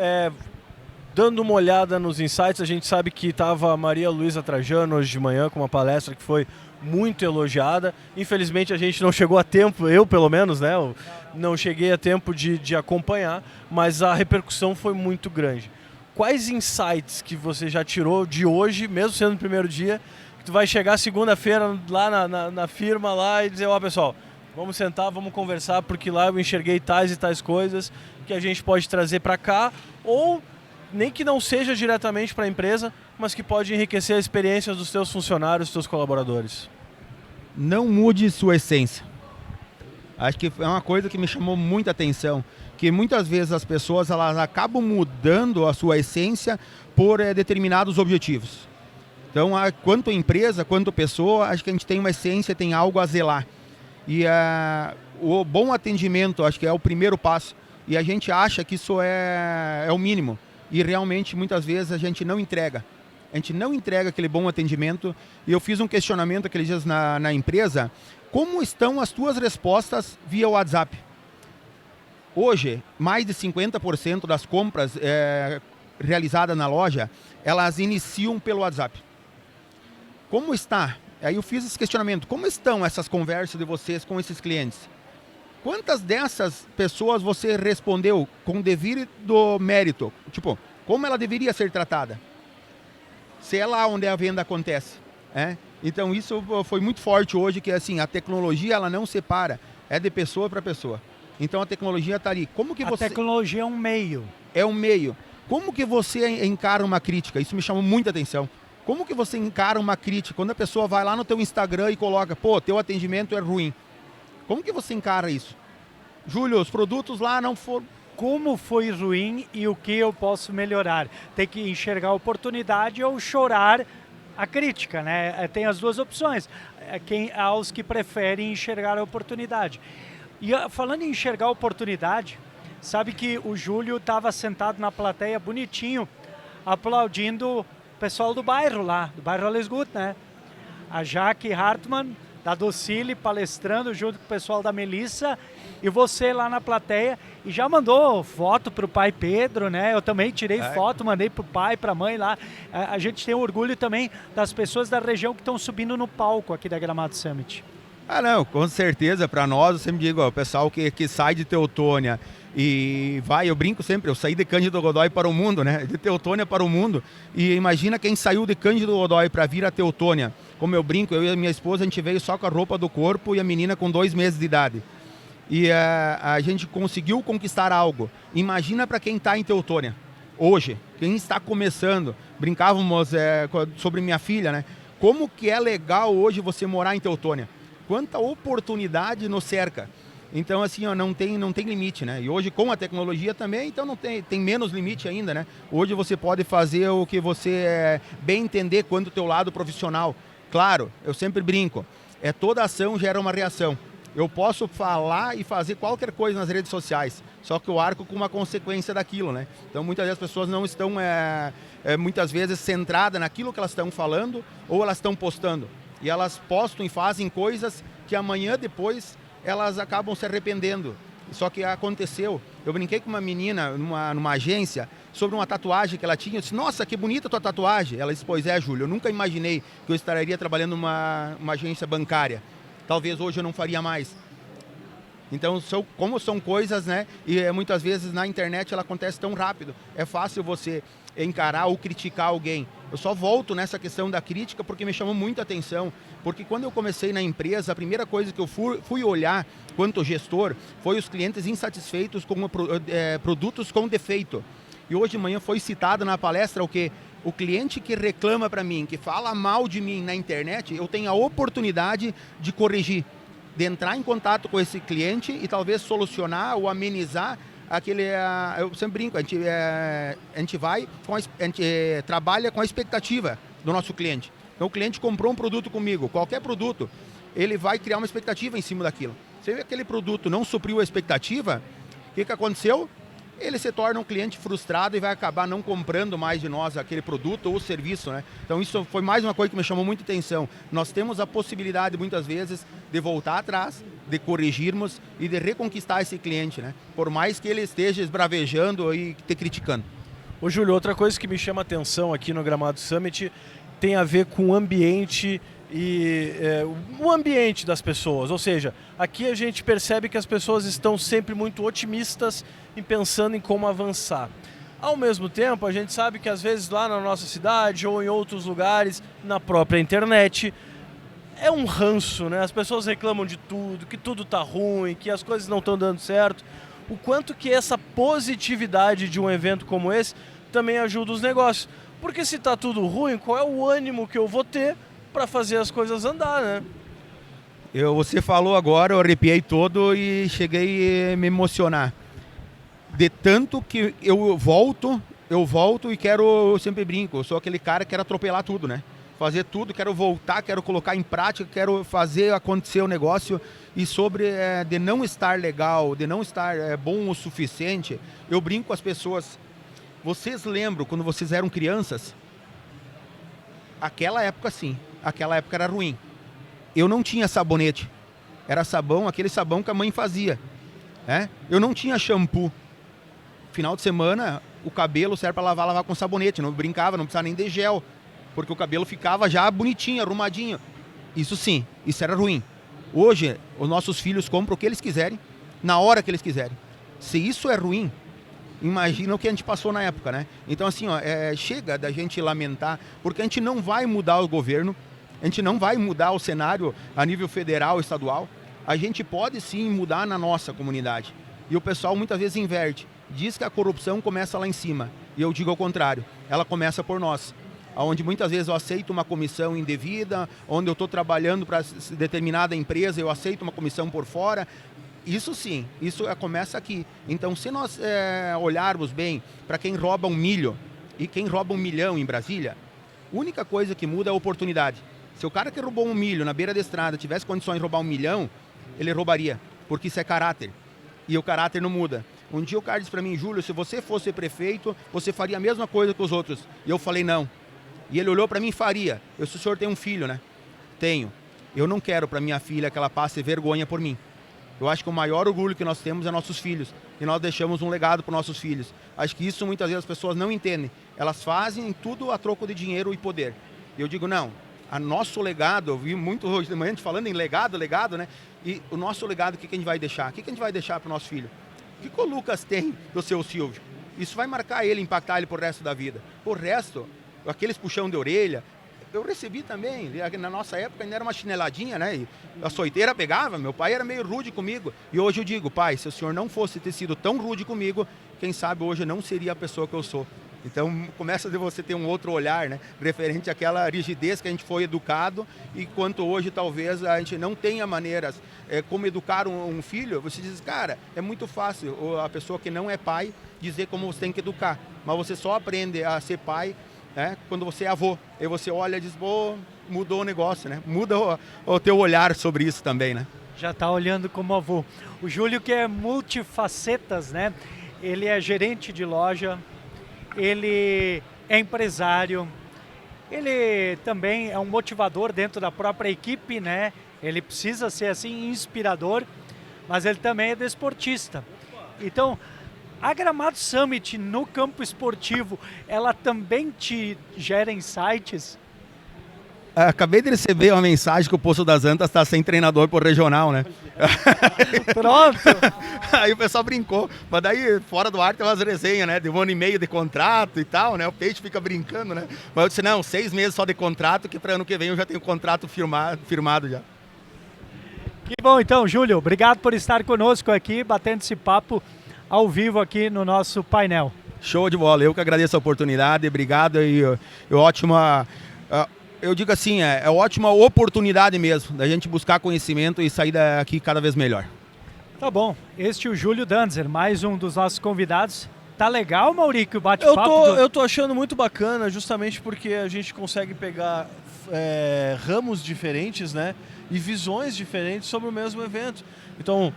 dando uma olhada nos insights, a gente sabe que estava a Maria Luísa Trajano hoje de manhã com uma palestra que foi muito elogiada. Infelizmente a gente não chegou a tempo, eu pelo menos, né? Eu não cheguei a tempo de acompanhar, mas a repercussão foi muito grande. Quais insights que você já tirou de hoje, mesmo sendo o primeiro dia, que tu vai chegar segunda-feira lá na firma lá e dizer, pessoal, vamos sentar, vamos conversar, porque lá eu enxerguei tais e tais coisas que a gente pode trazer para cá, ou nem que não seja diretamente para a empresa, mas que pode enriquecer a experiência dos teus funcionários, dos teus colaboradores? Não mude sua essência. Acho que é uma coisa que me chamou muita atenção, que muitas vezes as pessoas elas acabam mudando a sua essência por determinados objetivos. Então, quanto empresa, quanto pessoa, acho que a gente tem uma essência, tem algo a zelar. E o bom atendimento, acho que é o primeiro passo. E a gente acha que isso é o mínimo. e realmente muitas vezes a gente não entrega. A gente não entrega aquele bom atendimento. E eu fiz um questionamento aqueles dias na empresa, como estão as tuas respostas via WhatsApp? Hoje, mais de 50% das compras realizadas na loja, elas iniciam pelo WhatsApp. Como está? Aí eu fiz esse questionamento, como estão essas conversas de vocês com esses clientes? Quantas dessas pessoas você respondeu com devido mérito? Tipo, como ela deveria ser tratada? Se é lá onde a venda acontece. Então isso foi muito forte hoje, que assim, a tecnologia ela não separa, é de pessoa para pessoa. Então a tecnologia está ali. Como que A tecnologia é um meio. É um meio. Como que você encara uma crítica? Isso me chamou muita atenção. Como que você encara uma crítica? Quando a pessoa vai lá no teu Instagram e coloca, pô, teu atendimento é ruim. Como que você encara isso? Júlio, os produtos lá não foram... Como foi ruim e o que eu posso melhorar? Tem que enxergar a oportunidade ou chorar a crítica, né? Tem as duas opções. Há os que preferem enxergar a oportunidade. E falando em enxergar a oportunidade, sabe que o Júlio estava sentado na plateia bonitinho, aplaudindo o pessoal do bairro lá, do bairro Alesgut, né? A Jaque Hartmann, da Docile, palestrando junto com o pessoal da Melissa, e você lá na plateia, e já mandou foto para o pai Pedro, né? Eu também tirei foto, mandei para o pai, para a mãe lá. A gente tem orgulho também das pessoas da região que estão subindo no palco aqui da Gramado Summit. Não, com certeza, para nós, eu sempre digo, o pessoal que sai de Teutônia e vai, eu brinco sempre, eu saí de Cândido Godói para o mundo, né? De Teutônia para o mundo, e imagina quem saiu de Cândido Godói para vir a Teutônia. Como eu brinco, eu e a minha esposa, a gente veio só com a roupa do corpo e a menina com 2 meses de idade. E a gente conseguiu conquistar algo. Imagina para quem está em Teutônia, hoje, quem está começando. Brincávamos sobre minha filha, né? Como que é legal hoje você morar em Teutônia. Quanta oportunidade nos cerca. Então, assim, ó, não tem limite, né? E hoje, com a tecnologia também, então não tem menos limite ainda, né? Hoje você pode fazer o que você bem entender quanto o teu lado profissional. Claro, eu sempre brinco, toda ação gera uma reação. Eu posso falar e fazer qualquer coisa nas redes sociais, só que eu arco com uma consequência daquilo, né? Então, muitas vezes as pessoas não estão, muitas vezes, centradas naquilo que elas estão falando ou elas estão postando. E elas postam e fazem coisas que amanhã depois elas acabam se arrependendo. Só que aconteceu. Eu brinquei com uma menina numa agência sobre uma tatuagem que ela tinha. Eu disse, nossa, que bonita tua tatuagem. Ela disse, pois é, Júlio, eu nunca imaginei que eu estaria trabalhando numa agência bancária. Talvez hoje eu não faria mais. Então, como são coisas, né? E muitas vezes na internet ela acontece tão rápido. É fácil você encarar ou criticar alguém. Eu só volto nessa questão da crítica porque me chamou muita atenção. Porque quando eu comecei na empresa, a primeira coisa que eu fui olhar quanto gestor foi os clientes insatisfeitos com produtos com defeito. E hoje de manhã foi citado na palestra o que o cliente que reclama para mim, que fala mal de mim na internet, eu tenho a oportunidade de corrigir, de entrar em contato com esse cliente e talvez solucionar ou amenizar aquele... Eu sempre brinco, a gente trabalha com a expectativa do nosso cliente. Então o cliente comprou um produto comigo, qualquer produto, ele vai criar uma expectativa em cima daquilo. Se aquele produto não supriu a expectativa, o que aconteceu? Ele se torna um cliente frustrado e vai acabar não comprando mais de nós aquele produto ou serviço, né? Então isso foi mais uma coisa que me chamou muita atenção. Nós temos a possibilidade muitas vezes de voltar atrás, de corrigirmos e de reconquistar esse cliente, né? Por mais que ele esteja esbravejando e te criticando. Ô Júlio, outra coisa que me chama a atenção aqui no Gramado Summit tem a ver com o ambiente e o ambiente das pessoas, ou seja, aqui a gente percebe que as pessoas estão sempre muito otimistas e pensando em como avançar. Ao mesmo tempo, a gente sabe que às vezes lá na nossa cidade ou em outros lugares, na própria internet, é um ranço, né? As pessoas reclamam de tudo, que tudo tá ruim, que as coisas não estão dando certo. O quanto que essa positividade de um evento como esse também ajuda os negócios. Porque se tá tudo ruim, qual é o ânimo que eu vou ter para fazer as coisas andar, né? Você falou agora, eu arrepiei todo e cheguei a me emocionar. De tanto que eu volto e quero, eu sempre brinco, eu sou aquele cara que quer atropelar tudo, né? Fazer tudo, quero voltar, quero colocar em prática, quero fazer acontecer o negócio. E sobre de não estar legal, de não estar bom o suficiente, eu brinco com as pessoas. Vocês lembram quando vocês eram crianças? Aquela época sim, aquela época era ruim. Eu não tinha sabonete, era sabão, aquele sabão que a mãe fazia. Eu não tinha shampoo. Final de semana, o cabelo serve para lavar com sabonete, não brincava, não precisava nem de gel, porque o cabelo ficava já bonitinho, arrumadinho. Isso sim, isso era ruim. Hoje, os nossos filhos compram o que eles quiserem, na hora que eles quiserem. Se isso é ruim, imagina o que a gente passou na época, né? Então assim, chega da gente lamentar, porque a gente não vai mudar o governo, a gente não vai mudar o cenário a nível federal, estadual. A gente pode sim mudar na nossa comunidade. E o pessoal muitas vezes inverte. Diz que a corrupção começa lá em cima. E eu digo ao contrário, ela começa por nós. Onde muitas vezes eu aceito uma comissão indevida, onde eu estou trabalhando para determinada empresa, eu aceito uma comissão por fora. Isso sim, isso começa aqui. Então, se nós olharmos bem para quem rouba 1 milho e quem rouba 1 milhão em Brasília, a única coisa que muda é a oportunidade. Se o cara que roubou 1 milho na beira da estrada tivesse condições de roubar 1 milhão, ele roubaria, porque isso é caráter. E o caráter não muda. Um dia o cara disse para mim, Júlio, se você fosse prefeito, você faria a mesma coisa que os outros. E eu falei, não. E ele olhou para mim e faria. Eu disse, o senhor tem um filho, né? Tenho. Eu não quero para minha filha que ela passe vergonha por mim. Eu acho que o maior orgulho que nós temos é nossos filhos. E nós deixamos um legado para nossos filhos. Acho que isso muitas vezes as pessoas não entendem. Elas fazem tudo a troco de dinheiro e poder. E eu digo, não. A nosso legado, eu vi muito hoje de manhã falando em legado, né? E o nosso legado, o que a gente vai deixar? O que a gente vai deixar para o nosso filho? O que o Lucas tem do seu Silvio? Isso vai marcar ele, impactar ele por resto da vida. Por resto, aqueles puxão de orelha, eu recebi também. Na nossa época ainda era uma chineladinha, né? E a açoiteira pegava, meu pai era meio rude comigo. E hoje eu digo, pai, se o senhor não fosse ter sido tão rude comigo, quem sabe hoje eu não seria a pessoa que eu sou. Então começa de você ter um outro olhar, né? Referente àquela rigidez que a gente foi educado, e quanto hoje talvez a gente não tenha maneiras como educar um filho. Você diz, cara, é muito fácil a pessoa que não é pai dizer como você tem que educar, mas você só aprende a ser pai quando você é avô. Aí você olha e diz, mudou o negócio, né? Muda o teu olhar sobre isso também, né? Já está olhando como avô. O Júlio, que é multifacetas, né? Ele é gerente de loja, ele é empresário, ele também é um motivador dentro da própria equipe, né? Ele precisa ser assim inspirador, mas ele também é desportista. Então, a Gramado Summit no campo esportivo, ela também te gera insights? Acabei de receber uma mensagem que o Poço das Antas está sem treinador por regional, né? Pronto! Aí o pessoal brincou, mas daí fora do ar tem umas resenhas, né? De 1 ano e meio de contrato e tal, né? O Peixe fica brincando, né? Mas eu disse, não, 6 meses só de contrato, que para ano que vem eu já tenho o contrato firmado já. Que bom então, Júlio, obrigado por estar conosco aqui, batendo esse papo ao vivo aqui no nosso painel. Show de bola, eu que agradeço a oportunidade, obrigado e ótima... Eu digo assim, é ótima oportunidade mesmo, da gente buscar conhecimento e sair daqui cada vez melhor. Tá bom, este é o Júlio Danzer, mais um dos nossos convidados. Tá legal, Mauricio, o bate-papo? Eu tô achando muito bacana, justamente porque a gente consegue pegar ramos diferentes, né? E visões diferentes sobre o mesmo evento. Então,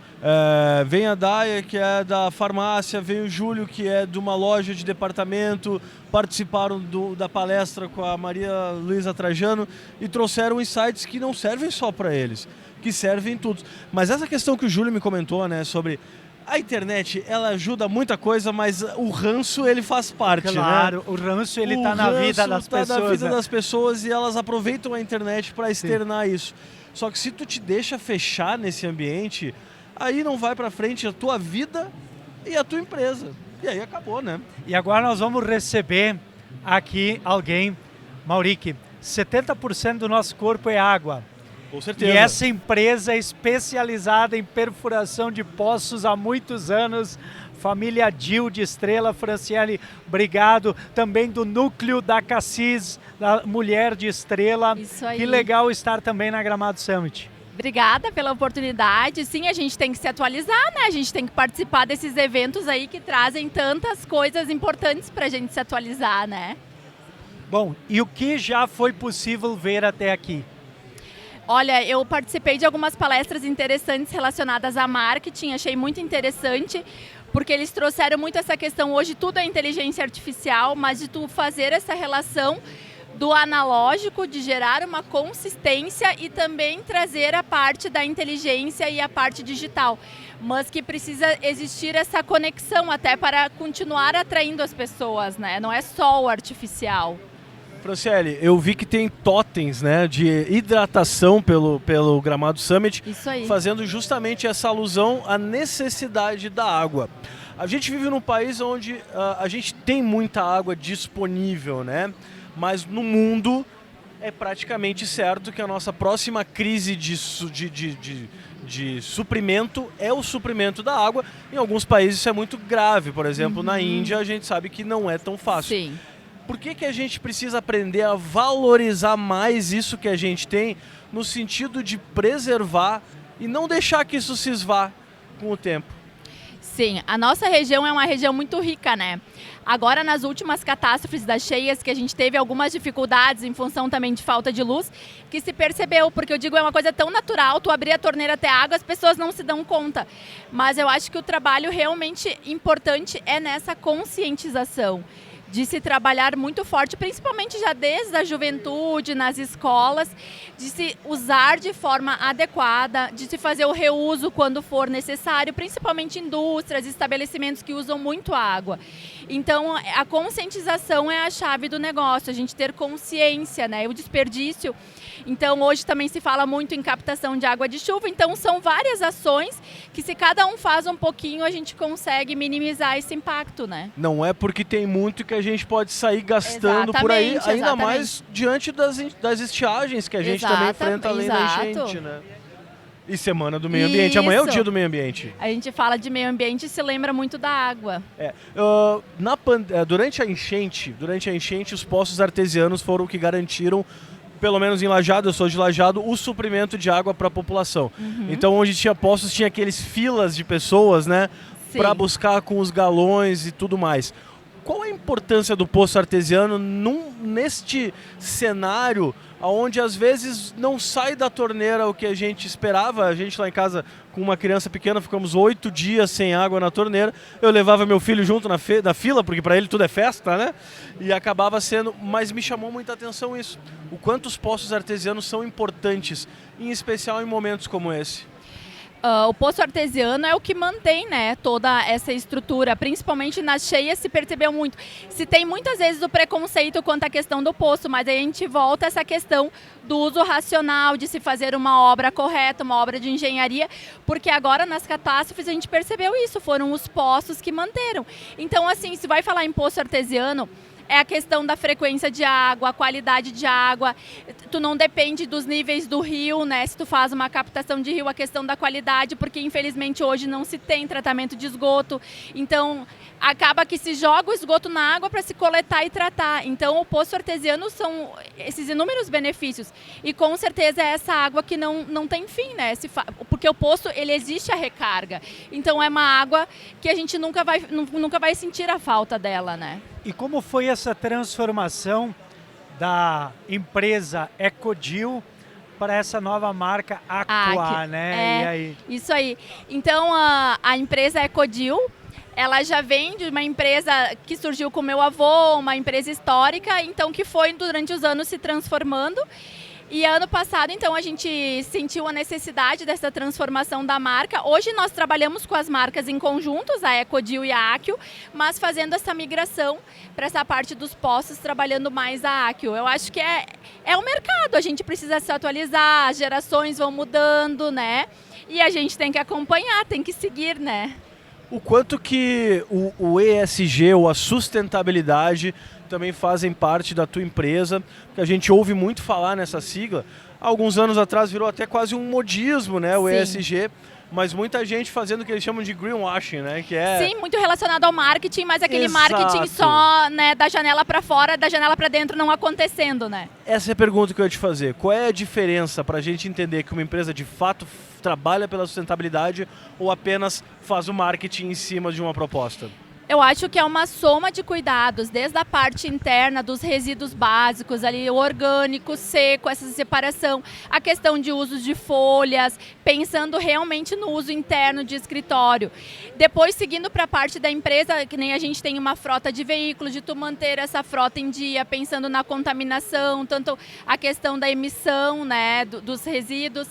vem a Daia, que é da farmácia, vem o Júlio, que é de uma loja de departamento, participaram da palestra com a Maria Luísa Trajano e trouxeram insights que não servem só para eles, que servem em tudo. Mas essa questão que o Júlio me comentou, né, sobre a internet, ela ajuda muita coisa, mas o ranço, ele faz parte, claro, né? O ranço, ele tá na vida das pessoas. Na vida das pessoas, e elas aproveitam a internet para externar isso. Só que se tu te deixa fechar nesse ambiente, aí não vai para frente a tua vida e a tua empresa. E aí acabou, né? E agora nós vamos receber aqui alguém, Mauricio, 70% do nosso corpo é água. Com certeza. E essa empresa é especializada em perfuração de poços há muitos anos. Família Dil de Estrela, Franciele, obrigado. Também do núcleo da Cassis, da Mulher de Estrela. Isso aí. Que legal estar também na Gramado Summit. Obrigada pela oportunidade. Sim, a gente tem que se atualizar, né? A gente tem que participar desses eventos aí que trazem tantas coisas importantes para a gente se atualizar, né? Bom, e o que já foi possível ver até aqui? Olha, eu participei de algumas palestras interessantes relacionadas a marketing, achei muito interessante, porque eles trouxeram muito essa questão, hoje tudo é inteligência artificial, mas de tu fazer essa relação do analógico, de gerar uma consistência e também trazer a parte da inteligência e a parte digital. Mas que precisa existir essa conexão até para continuar atraindo as pessoas, né? Não é só o artificial. Franciele, eu vi que tem totens, né, de hidratação pelo Gramado Summit, Isso aí. fazendo justamente essa alusão à necessidade da água. A gente vive num país onde a gente tem muita água disponível, né? Mas no mundo é praticamente certo que a nossa próxima crise de suprimento é o suprimento da água. Em alguns países isso é muito grave, por exemplo, na Índia a gente sabe que não é tão fácil. Sim. Por que a gente precisa aprender a valorizar mais isso que a gente tem, no sentido de preservar e não deixar que isso se esvá com o tempo? Sim, a nossa região é uma região muito rica, né? Agora, nas últimas catástrofes das cheias, que a gente teve algumas dificuldades em função também de falta de luz, que se percebeu, porque eu digo, é uma coisa tão natural, tu abrir a torneira até água, as pessoas não se dão conta. Mas eu acho que o trabalho realmente importante é nessa conscientização, de se trabalhar muito forte, principalmente já desde a juventude, nas escolas, de se usar de forma adequada, de se fazer o reuso quando for necessário, principalmente indústrias, estabelecimentos que usam muito água. Então, a conscientização é a chave do negócio, a gente ter consciência, né? O desperdício. Então, hoje também se fala muito em captação de água de chuva, então são várias ações que, se cada um faz um pouquinho, a gente consegue minimizar esse impacto, né? Não é porque tem muito que a gente pode sair gastando por aí, ainda mais diante das estiagens que a gente também enfrenta além da enchente, né? E Semana do Meio Ambiente. Amanhã é o Dia do Meio Ambiente. A gente fala de meio ambiente e se lembra muito da água. Durante a enchente, os poços artesianos foram o que garantiram, pelo menos em Lajeado, eu sou de Lajeado, o suprimento de água para a população. Então, onde tinha poços, tinha aqueles filas de pessoas, né, para buscar com os galões e tudo mais. Qual a importância do poço artesiano neste cenário onde às vezes não sai da torneira o que a gente esperava? A gente lá em casa, com uma criança pequena, ficamos 8 dias sem água na torneira. Eu levava meu filho junto na fila, porque para ele tudo é festa, né? E acabava sendo... Mas me chamou muita atenção isso. O quanto os poços artesianos são importantes, em especial em momentos como esse. O poço artesiano é o que mantém, né, toda essa estrutura, principalmente nas cheias se percebeu muito. Se tem muitas vezes o preconceito quanto à questão do poço, mas aí a gente volta a essa questão do uso racional, de se fazer uma obra correta, uma obra de engenharia, porque agora nas catástrofes a gente percebeu isso, foram os poços que manteram. Então, assim, se vai falar em poço artesiano, é a questão da frequência de água, a qualidade de água. Tu não depende dos níveis do rio, né? Se tu faz uma captação de rio, a questão da qualidade, porque infelizmente hoje não se tem tratamento de esgoto. Então, acaba que se joga o esgoto na água para se coletar e tratar. Então, o poço artesiano são esses inúmeros benefícios. E com certeza é essa água que não tem fim, né? Porque o poço, ele existe a recarga. Então, é uma água que a gente nunca vai sentir a falta dela, né? E como foi essa transformação da empresa Ecodil para essa nova marca Aqua, né? E aí? Isso aí. Então, a empresa Ecodil, ela já vem de uma empresa que surgiu com meu avô, uma empresa histórica, então que foi durante os anos se transformando. E ano passado, então, a gente sentiu a necessidade dessa transformação da marca. Hoje nós trabalhamos com as marcas em conjuntos, a Ecodil e a Akio, mas fazendo essa migração para essa parte dos poços, trabalhando mais a Akio. Eu acho que é o mercado, a gente precisa se atualizar, as gerações vão mudando, né? E a gente tem que acompanhar, tem que seguir, né? O quanto que o ESG, ou a sustentabilidade, também fazem parte da tua empresa, que a gente ouve muito falar nessa sigla. Há alguns anos atrás virou até quase um modismo, né, o ESG, mas muita gente fazendo o que eles chamam de greenwashing, né, que é... Sim, muito relacionado ao marketing, mas aquele marketing só, né, da janela para fora, da janela para dentro não acontecendo, né? Essa é a pergunta que eu ia te fazer. Qual é a diferença para a gente entender que uma empresa de fato trabalha pela sustentabilidade ou apenas faz o marketing em cima de uma proposta? Eu acho que é uma soma de cuidados, desde a parte interna dos resíduos básicos, ali, o orgânico, seco, essa separação, a questão de usos de folhas, pensando realmente no uso interno de escritório. Depois, seguindo para a parte da empresa, que nem a gente tem uma frota de veículos, de tu manter essa frota em dia, pensando na contaminação, tanto a questão da emissão, né, dos resíduos,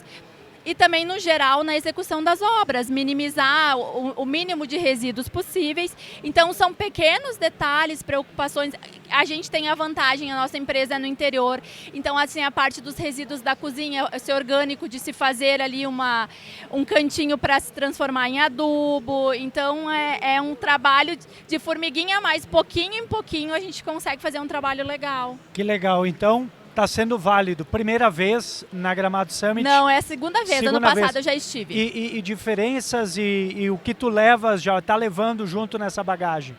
e também, no geral, na execução das obras, minimizar o mínimo de resíduos possíveis. Então, são pequenos detalhes, preocupações. A gente tem a vantagem, a nossa empresa é no interior, então, assim, a parte dos resíduos da cozinha, esse orgânico de se fazer ali um cantinho para se transformar em adubo. Então, é um trabalho de formiguinha, mas pouquinho em pouquinho a gente consegue fazer um trabalho legal. Que legal. Então, está sendo válido. Primeira vez na Gramado Summit? Não, é a segunda vez. Ano passado eu já estive. E diferenças e o que tu levas, já está levando junto nessa bagagem?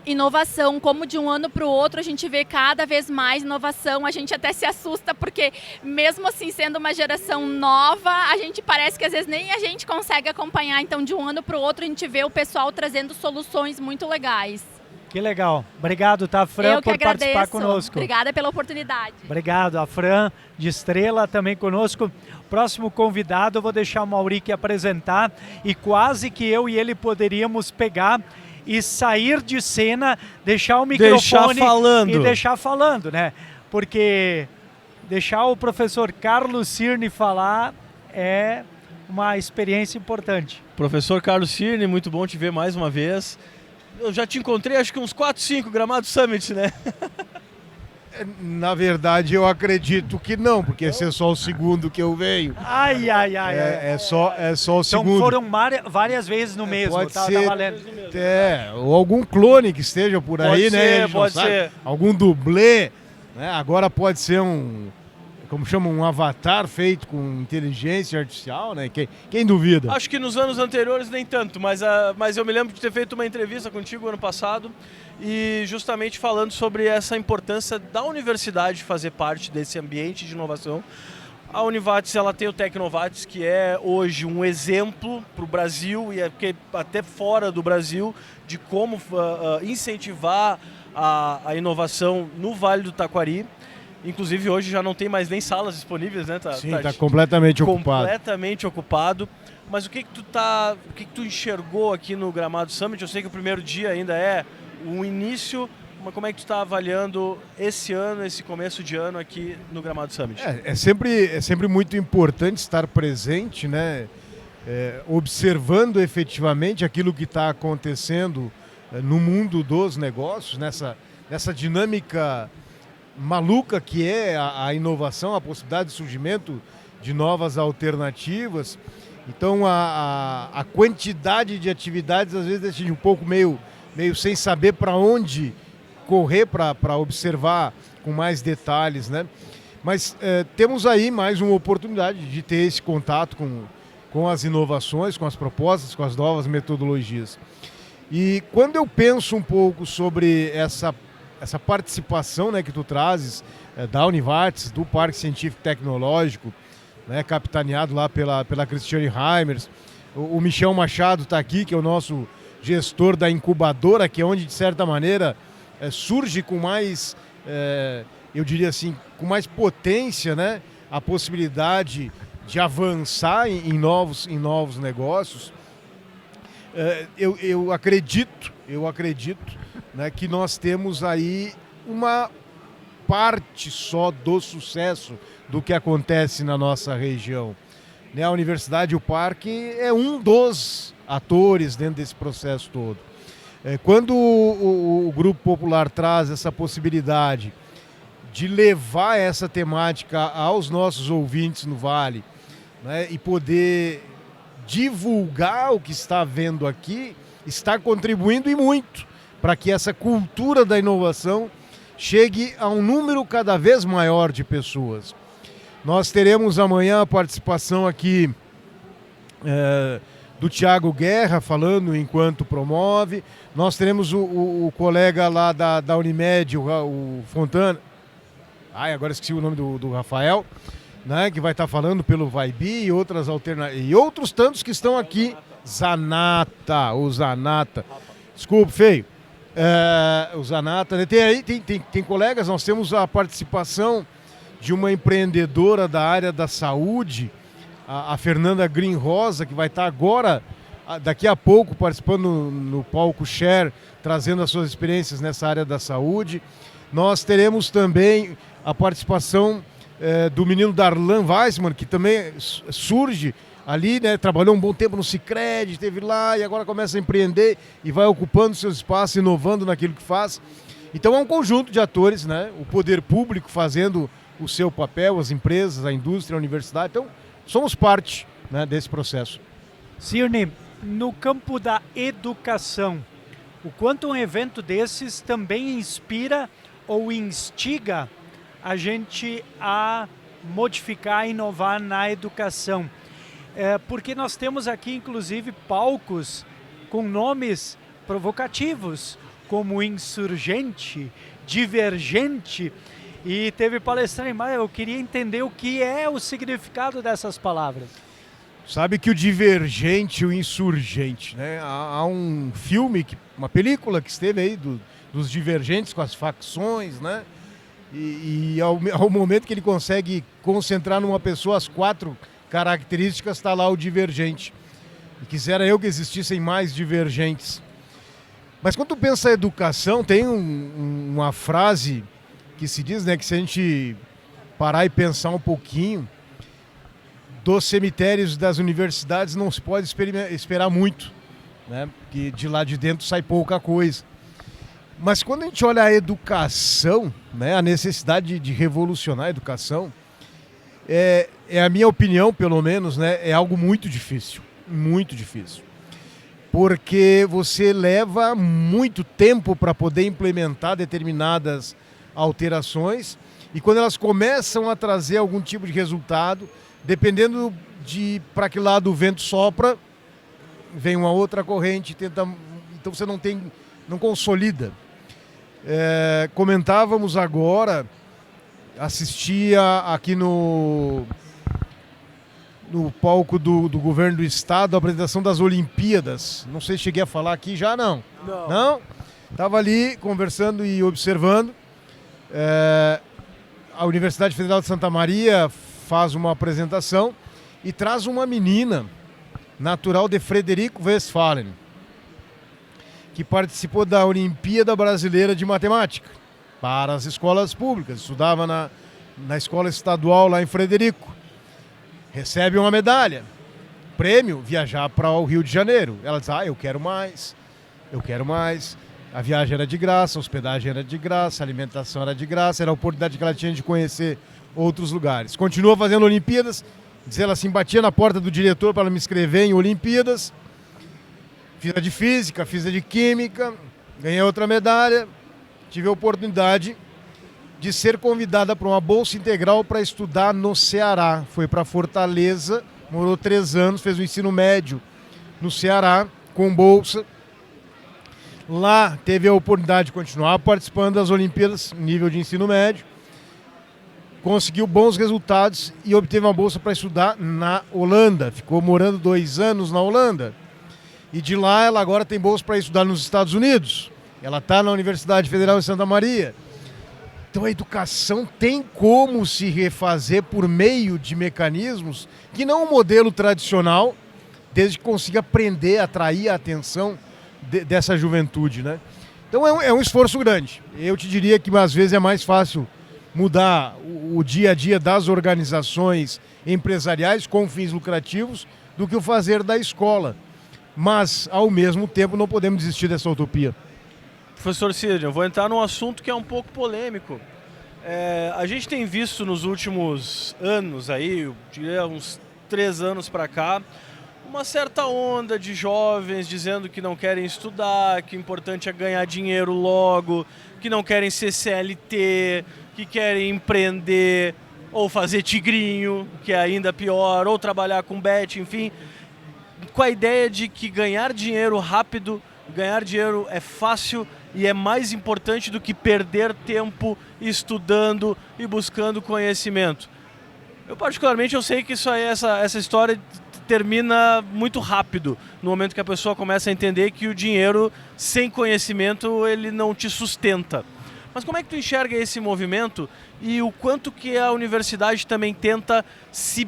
Inovação, como de um ano para o outro a gente vê cada vez mais inovação, a gente até se assusta porque mesmo assim sendo uma geração nova, a gente parece que às vezes nem a gente consegue acompanhar, então de um ano para o outro a gente vê o pessoal trazendo soluções muito legais. Que legal. Obrigado, tá, Fran, por participar conosco. Obrigada pela oportunidade. Obrigado. A Fran de Estrela também conosco. Próximo convidado, eu vou deixar o Mauric apresentar e quase que eu e ele poderíamos pegar e sair de cena, deixar o microfone e deixar falando, né? Porque deixar o professor Carlos Cirne falar é uma experiência importante. Professor Carlos Cirne, muito bom te ver mais uma vez. Eu já te encontrei acho que uns 4, 5 Gramado Summit, né? Na verdade, eu acredito que não, porque esse é só o segundo que eu venho. Ai. É só o segundo. Então foram várias vezes no mesmo, pode tá ser, valendo. ou algum clone que esteja por aí, né? Pode ser. Algum dublê, né? Agora pode ser como chama, um avatar feito com inteligência artificial, né? Quem duvida? Acho que nos anos anteriores nem tanto, mas eu me lembro de ter feito uma entrevista contigo ano passado e justamente falando sobre essa importância da universidade fazer parte desse ambiente de inovação. A Univates, ela tem o Tecnovates, que é hoje um exemplo para o Brasil e até fora do Brasil de como incentivar a inovação no Vale do Taquari. Inclusive hoje já não tem mais nem salas disponíveis, né? Sim, está completamente ocupado. Completamente ocupado. Mas o que tu enxergou aqui no Gramado Summit? Eu sei que o primeiro dia ainda é o início, mas como é que tu está avaliando esse ano, esse começo de ano aqui no Gramado Summit? É sempre muito importante estar presente, né? Observando efetivamente aquilo que está acontecendo no mundo dos negócios, nessa dinâmica maluca que é a inovação, a possibilidade de surgimento de novas alternativas. Então a quantidade de atividades às vezes deixa um pouco meio sem saber para onde correr para observar com mais detalhes, né? Mas temos aí mais uma oportunidade de ter esse contato com as inovações, com as propostas, com as novas metodologias. E quando eu penso um pouco sobre essa participação, né, que tu trazes da Univates, do Parque Científico Tecnológico, né, capitaneado lá pela Cristiane Reimers, o Michel Machado está aqui, que é o nosso gestor da incubadora, que é onde, de certa maneira, surge com mais, eu diria assim, com mais potência, né, a possibilidade de avançar em novos negócios. Eu acredito, né, que nós temos aí uma parte só do sucesso do que acontece na nossa região. Né, a Universidade e o Parque é um dos atores dentro desse processo todo. Quando o Grupo Popular traz essa possibilidade de levar essa temática aos nossos ouvintes no Vale, né, e poder divulgar o que está vendo aqui, está contribuindo e muito para que essa cultura da inovação chegue a um número cada vez maior de pessoas. Nós teremos amanhã a participação aqui do Thiago Guerra, falando enquanto promove. Nós teremos o colega lá da Unimed, o Fontana. Agora esqueci o nome do Rafael, né, que vai estar falando pelo Vaibi e outras alternativas. E outros tantos que estão aqui. O Zanata. Desculpe, feio. O Zanata, né? Tem colegas, nós temos a participação de uma empreendedora da área da saúde, a Fernanda Green Rosa, que vai estar agora, daqui a pouco, participando no palco Share, trazendo as suas experiências nessa área da saúde. Nós teremos também a participação do menino Darlan Weissman, que também surge ali, né, trabalhou um bom tempo no Sicredi, esteve lá e agora começa a empreender e vai ocupando seus espaços, inovando naquilo que faz. Então é um conjunto de atores, né, o poder público fazendo o seu papel, as empresas, a indústria, a universidade. Então somos parte, né, desse processo. Cirne, no campo da educação, o quanto um evento desses também inspira ou instiga a gente a modificar, inovar na educação? Porque nós temos aqui, inclusive, palcos com nomes provocativos, como insurgente, divergente, e teve palestrante, mas eu queria entender o que é o significado dessas palavras. Sabe que o divergente, o insurgente, né? Há um filme, uma película que esteve aí dos divergentes com as facções, né? E ao momento que ele consegue concentrar numa pessoa as 4 características, está lá o divergente. E quisera eu que existissem mais divergentes. Mas quando tu pensa em educação, tem uma frase que se diz, né, que se a gente parar e pensar um pouquinho, dos cemitérios das universidades não se pode esperar muito, né, porque de lá de dentro sai pouca coisa. Mas quando a gente olha a educação, né, a necessidade de revolucionar a educação, é a minha opinião, pelo menos, né, é algo muito difícil, porque você leva muito tempo para poder implementar determinadas alterações e quando elas começam a trazer algum tipo de resultado, dependendo de para que lado o vento sopra, vem uma outra corrente, então você não consolida. Comentávamos agora, assistia aqui no palco do governo do estado a apresentação das Olimpíadas. Não sei se cheguei a falar aqui já, não? Não? Estava ali conversando e observando. A Universidade Federal de Santa Maria faz uma apresentação e traz uma menina natural de Frederico Westphalen, que participou da Olimpíada Brasileira de Matemática para as escolas públicas. Estudava na escola estadual lá em Frederico. Recebe uma medalha. Prêmio, viajar para o Rio de Janeiro. Ela diz, eu quero mais. A viagem era de graça, a hospedagem era de graça, a alimentação era de graça, era a oportunidade que ela tinha de conhecer outros lugares. Continua fazendo Olimpíadas. Diz ela assim, batia na porta do diretor para me inscrever em Olimpíadas. Fiz a de física, fiz a de química, ganhei outra medalha, tive a oportunidade de ser convidada para uma bolsa integral para estudar no Ceará. Foi para Fortaleza, morou 3 anos, fez o ensino médio no Ceará, com bolsa. Lá teve a oportunidade de continuar participando das Olimpíadas, nível de ensino médio. Conseguiu bons resultados e obteve uma bolsa para estudar na Holanda. Ficou morando 2 anos na Holanda. E de lá ela agora tem bolsa para estudar nos Estados Unidos. Ela está na Universidade Federal de Santa Maria. Então a educação tem como se refazer por meio de mecanismos que não o modelo tradicional, desde que consiga prender, atrair a atenção dessa juventude, né? Então é um esforço grande. Eu te diria que às vezes é mais fácil mudar o dia a dia das organizações empresariais com fins lucrativos do que o fazer da escola. Mas, ao mesmo tempo, não podemos desistir dessa utopia. Professor Cirne, eu vou entrar num assunto que é um pouco polêmico. A gente tem visto nos últimos anos, aí, eu diria uns 3 anos para cá, uma certa onda de jovens dizendo que não querem estudar, que o importante é ganhar dinheiro logo, que não querem ser CLT, que querem empreender ou fazer tigrinho, que é ainda pior, ou trabalhar com bet, enfim, com a ideia de que ganhar dinheiro rápido, ganhar dinheiro é fácil e é mais importante do que perder tempo estudando e buscando conhecimento. Eu particularmente eu sei que isso aí, essa história termina muito rápido, no momento que a pessoa começa a entender que o dinheiro, sem conhecimento, ele não te sustenta. Mas como é que tu enxerga esse movimento e o quanto que a universidade também tenta se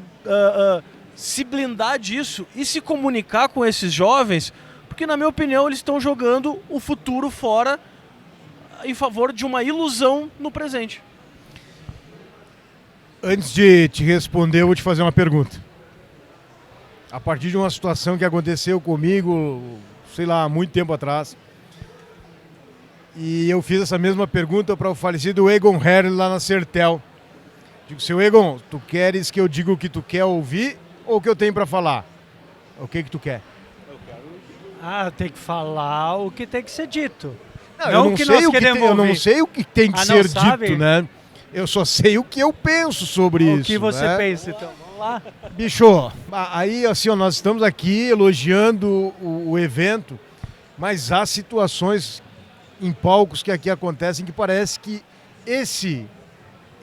blindar disso e se comunicar com esses jovens? Porque, na minha opinião, eles estão jogando o futuro fora em favor de uma ilusão no presente. Antes de te responder, eu vou te fazer uma pergunta. A partir de uma situação que aconteceu comigo, sei lá, há muito tempo atrás, e eu fiz essa mesma pergunta para o falecido Egon Herrle lá na Sertel. Digo, seu Egon, tu queres que eu diga o que tu quer ouvir ou o que eu tenho para falar? O que tu quer? Tem que falar o que tem que ser dito. Eu não sei o que tem que ser dito, né? Eu só sei o que eu penso sobre isso. O que você né? pensa, então? Vamos lá. Bicho, aí assim, ó, nós estamos aqui elogiando o evento, mas há situações em palcos que aqui acontecem que parece que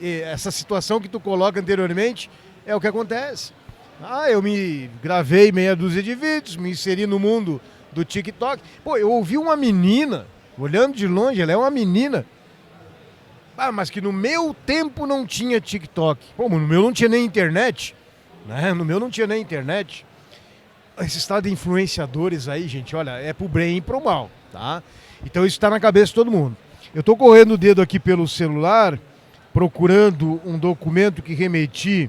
essa situação que tu coloca anteriormente é o que acontece. Eu me gravei meia dúzia de vídeos, me inseri no mundo do TikTok. Pô, eu ouvi uma menina, olhando de longe, ela é uma menina, mas que no meu tempo não tinha TikTok. Pô, no meu não tinha nem internet, né? No meu não tinha nem internet. Esse estado de influenciadores aí, gente, olha, é pro bem e pro mal, tá? Então isso está na cabeça de todo mundo. Eu estou correndo o dedo aqui pelo celular, procurando um documento que remeti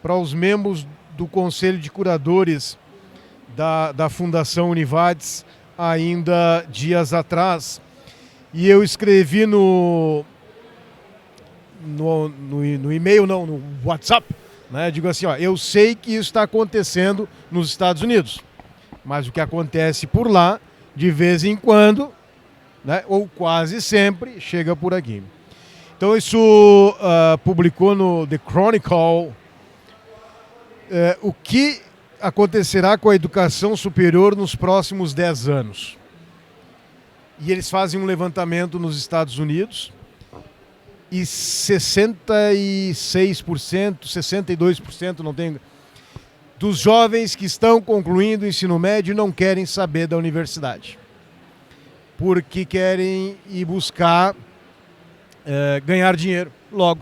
para os membros do Conselho de Curadores da Fundação Univades, ainda dias atrás. E eu escrevi no e-mail, não, no WhatsApp, né? Digo assim, ó, eu sei que isso está acontecendo nos Estados Unidos, mas o que acontece por lá, de vez em quando, né, ou quase sempre, chega por aqui. Então isso publicou no The Chronicle o que acontecerá com a educação superior nos próximos 10 anos. E eles fazem um levantamento nos Estados Unidos e 66%, 62%, não tenho, dos jovens que estão concluindo o ensino médio não querem saber da universidade. Porque querem ir buscar ganhar dinheiro logo.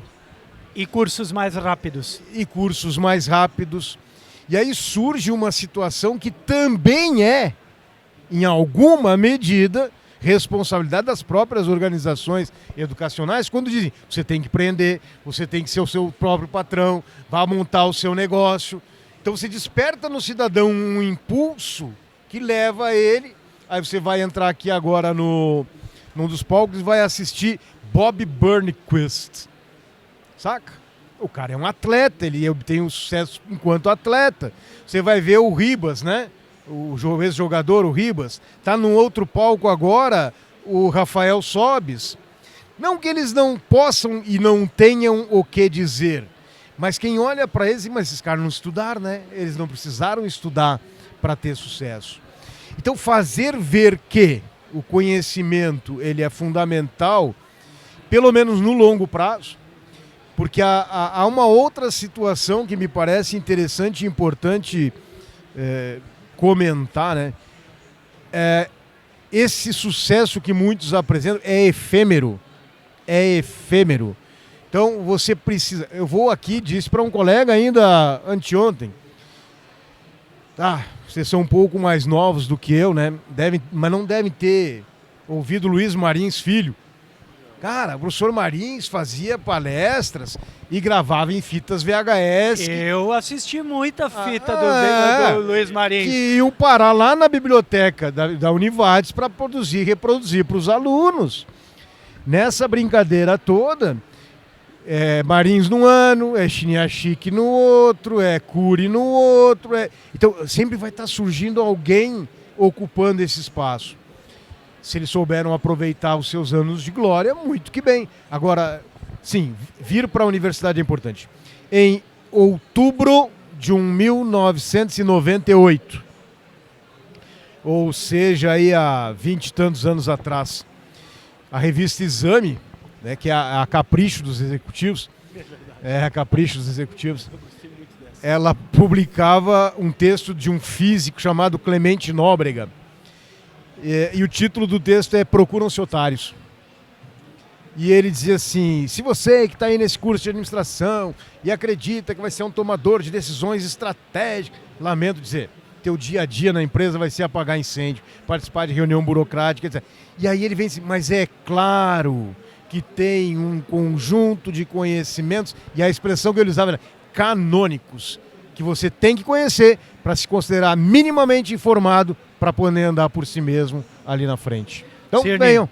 E cursos mais rápidos. E aí surge uma situação que também é, em alguma medida, responsabilidade das próprias organizações educacionais, quando dizem, você tem que empreender, você tem que ser o seu próprio patrão, vá montar o seu negócio. Então você desperta no cidadão um impulso que leva a ele. Aí você vai entrar aqui agora num dos palcos e vai assistir Bob Burnquist. Saca? O cara é um atleta, ele obtém um sucesso enquanto atleta. Você vai ver o Ribas, né? O ex-jogador, o Ribas. Tá num outro palco agora, o Rafael Sobis. Não que eles não possam e não tenham o que dizer, mas quem olha para eles, mas esses caras não estudaram, né? Eles não precisaram estudar para ter sucesso. Então fazer ver que o conhecimento ele é fundamental, pelo menos no longo prazo, porque há uma outra situação que me parece interessante e importante comentar, né? Esse sucesso que muitos apresentam é efêmero. Então você precisa... Eu vou aqui, disse para um colega ainda anteontem, vocês são um pouco mais novos do que eu, né? Mas não devem ter ouvido Luiz Marins Filho. Cara, o professor Marins fazia palestras e gravava em fitas VHS. Eu assisti muita fita do Luiz Marins. Que iam parar lá na biblioteca da Univades para produzir e reproduzir para os alunos. Nessa brincadeira toda, Marins num ano, Chiniachik no outro, Cury no outro. Então sempre vai estar surgindo alguém ocupando esse espaço. Se eles souberam aproveitar os seus anos de glória, muito que bem. Agora, sim, vir para a universidade é importante. Em outubro de 1998, ou seja, aí há 20 e tantos anos atrás, a revista Exame, né, que é a capricho dos executivos, a capricho dos executivos, ela publicava um texto de um físico chamado Clemente Nóbrega. E o título do texto é Procuram-se Otários. E ele dizia assim: se você que está aí nesse curso de administração e acredita que vai ser um tomador de decisões estratégicas, lamento dizer, teu dia a dia na empresa vai ser apagar incêndio, participar de reunião burocrática, etc. E aí ele vem assim, mas é claro que tem um conjunto de conhecimentos, e a expressão que ele usava era canônicos, que você tem que conhecer para se considerar minimamente informado para poder andar por si mesmo ali na frente. Então, Cirne, venham.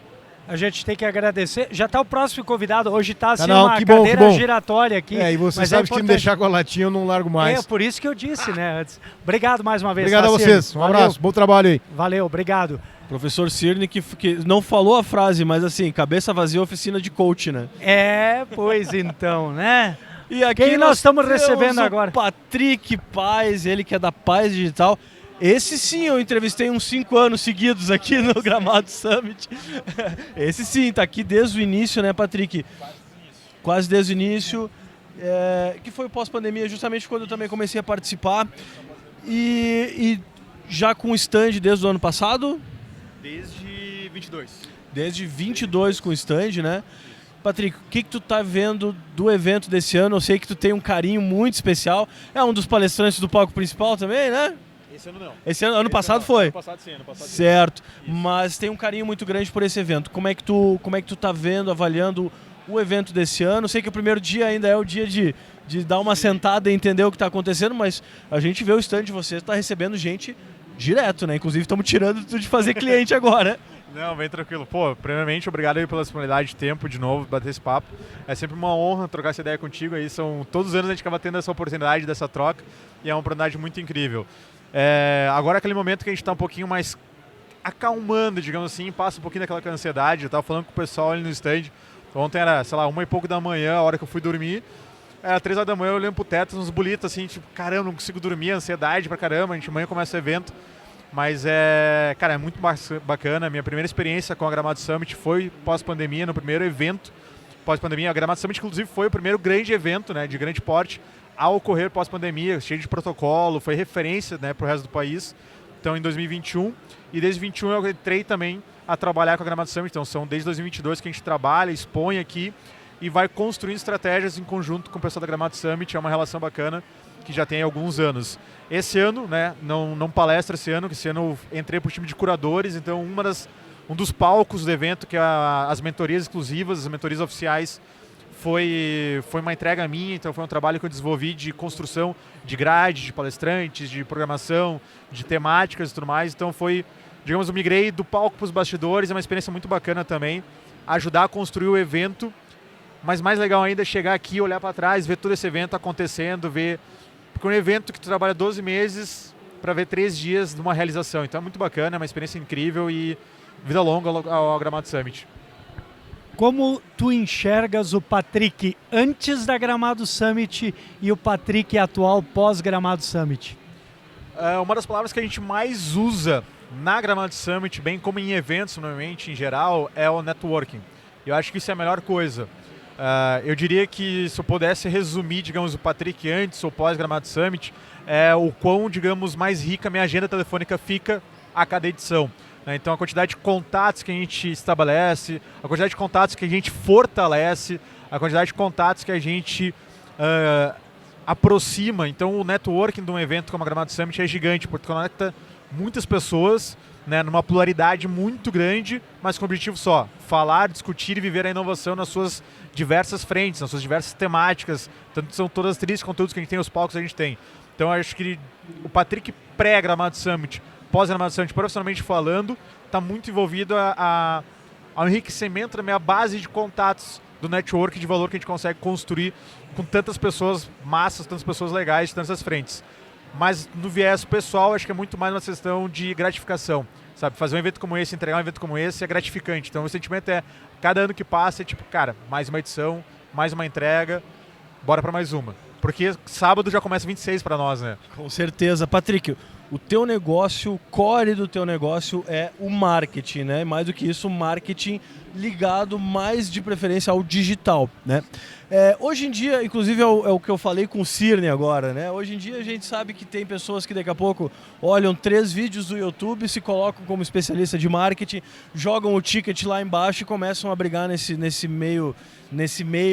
a gente tem que agradecer. Já está o próximo convidado. Hoje está assim, não, uma que bom, cadeira que bom. giratória aqui. E você mas sabe é que se me importante. deixar com a latinha eu não largo mais. É por isso que eu disse, né? Antes. Obrigado mais uma vez. Obrigado a Cirne. vocês. Um abraço, bom trabalho aí. Valeu, obrigado. Professor Cirne que não falou a frase, mas assim, cabeça vazia, oficina de coach, né? Pois então, né? E aqui Quem nós estamos temos recebendo o agora? Patrick Paz, ele que é da Paz Digital. Esse sim eu entrevistei uns 5 anos seguidos aqui no Gramado Summit. Esse sim, tá aqui desde o início, né, Patrick? Quase desde o início. Que foi pós-pandemia, justamente quando eu também comecei a participar. E já com o stand desde o ano passado? Desde 22. Desde 22 com o stand, né? Patrick, o que tu tá vendo do evento desse ano? Eu sei que tu tem um carinho muito especial. É um dos palestrantes do palco principal também, né? Esse ano não. Ano passado foi? Ano passado sim, ano passado sim. Certo. Mas tem um carinho muito grande por esse evento. Como é que tu tá vendo, avaliando o evento desse ano? Eu sei que o primeiro dia ainda é o dia de dar uma sentada e entender o que está acontecendo, mas a gente vê o stand de vocês, está recebendo gente direto, né? Inclusive estamos tirando tudo de fazer cliente agora. Não, bem tranquilo. Pô, primeiramente, obrigado aí pela disponibilidade de tempo de novo, bater esse papo. É sempre uma honra trocar essa ideia contigo aí. Todos os anos a gente acaba tendo essa oportunidade, dessa troca, e é uma oportunidade muito incrível. Agora é aquele momento que a gente está um pouquinho mais acalmando, digamos assim, passa um pouquinho daquela ansiedade. Eu estava falando com o pessoal ali no stand. Ontem era, sei lá, 1 e pouco da manhã, a hora que eu fui dormir. Era 3 horas da manhã, eu olhando pro teto, uns bolitos assim, tipo, caramba, não consigo dormir, ansiedade pra caramba, a gente amanhã começa o evento. Mas cara, é muito bacana. Minha primeira experiência com a Gramado Summit foi pós-pandemia, no primeiro evento pós-pandemia. A Gramado Summit, inclusive, foi o primeiro grande evento, né, de grande porte a ocorrer pós-pandemia, cheio de protocolo, foi referência, né, pro resto do país. Então, em 2021, e desde 2021 eu entrei também a trabalhar com a Gramado Summit. Então, são desde 2022 que a gente trabalha, expõe aqui e vai construindo estratégias em conjunto com o pessoal da Gramado Summit. É uma relação bacana que já tem alguns anos. Esse ano, né, não palestra esse ano, que esse ano eu entrei para o time de curadores, então um dos palcos do evento, que é as mentorias exclusivas, as mentorias oficiais, foi uma entrega minha, então foi um trabalho que eu desenvolvi de construção de grade, de palestrantes, de programação, de temáticas e tudo mais. Então foi, digamos, eu migrei do palco para os bastidores, é uma experiência muito bacana também, ajudar a construir o evento, mas mais legal ainda é chegar aqui, olhar para trás, ver todo esse evento acontecendo, ver... Porque é um evento que tu trabalha 12 meses para ver 3 dias de uma realização. Então é muito bacana, é uma experiência incrível e vida longa ao Gramado Summit. Como tu enxergas o Patrick antes da Gramado Summit e o Patrick atual pós-Gramado Summit? Uma das palavras que a gente mais usa na Gramado Summit, bem como em eventos normalmente, em geral, é o networking. Eu acho que isso é a melhor coisa. Eu diria que se eu pudesse resumir, digamos, o Patrick antes ou pós-Gramado Summit, o quão, digamos, mais rica a minha agenda telefônica fica a cada edição. Então a quantidade de contatos que a gente estabelece, a quantidade de contatos que a gente fortalece, a quantidade de contatos que a gente aproxima. Então o networking de um evento como a Gramado Summit é gigante, porque conecta muitas pessoas, né, numa pluralidade muito grande, mas com o objetivo só, falar, discutir e viver a inovação nas suas diversas frentes, nas suas diversas temáticas, tanto são todas as trilhas de conteúdos que a gente tem, os palcos que a gente tem. Então eu acho que o Patrick pré-Gramado Summit, pós-Gramado Summit, profissionalmente falando, está muito envolvido ao enriquecimento da minha base de contatos, do network de valor que a gente consegue construir com tantas pessoas massas, tantas pessoas legais, de tantas frentes. Mas no viés pessoal, acho que é muito mais uma questão de gratificação, sabe? Fazer um evento como esse, entregar um evento como esse é gratificante. Então o sentimento cada ano que passa é tipo, cara, mais uma edição, mais uma entrega, bora para mais uma. Porque sábado já começa 26 para nós, né? Com certeza. Patrick, o teu negócio, o core do teu negócio é o marketing, né? Mais do que isso, o marketing ligado mais de preferência ao digital, né? Hoje em dia, inclusive é o que eu falei com o Cirne agora, né? Hoje em dia a gente sabe que tem pessoas que daqui a pouco olham 3 vídeos do YouTube, se colocam como especialista de marketing, jogam o ticket lá embaixo e começam a brigar nesse meio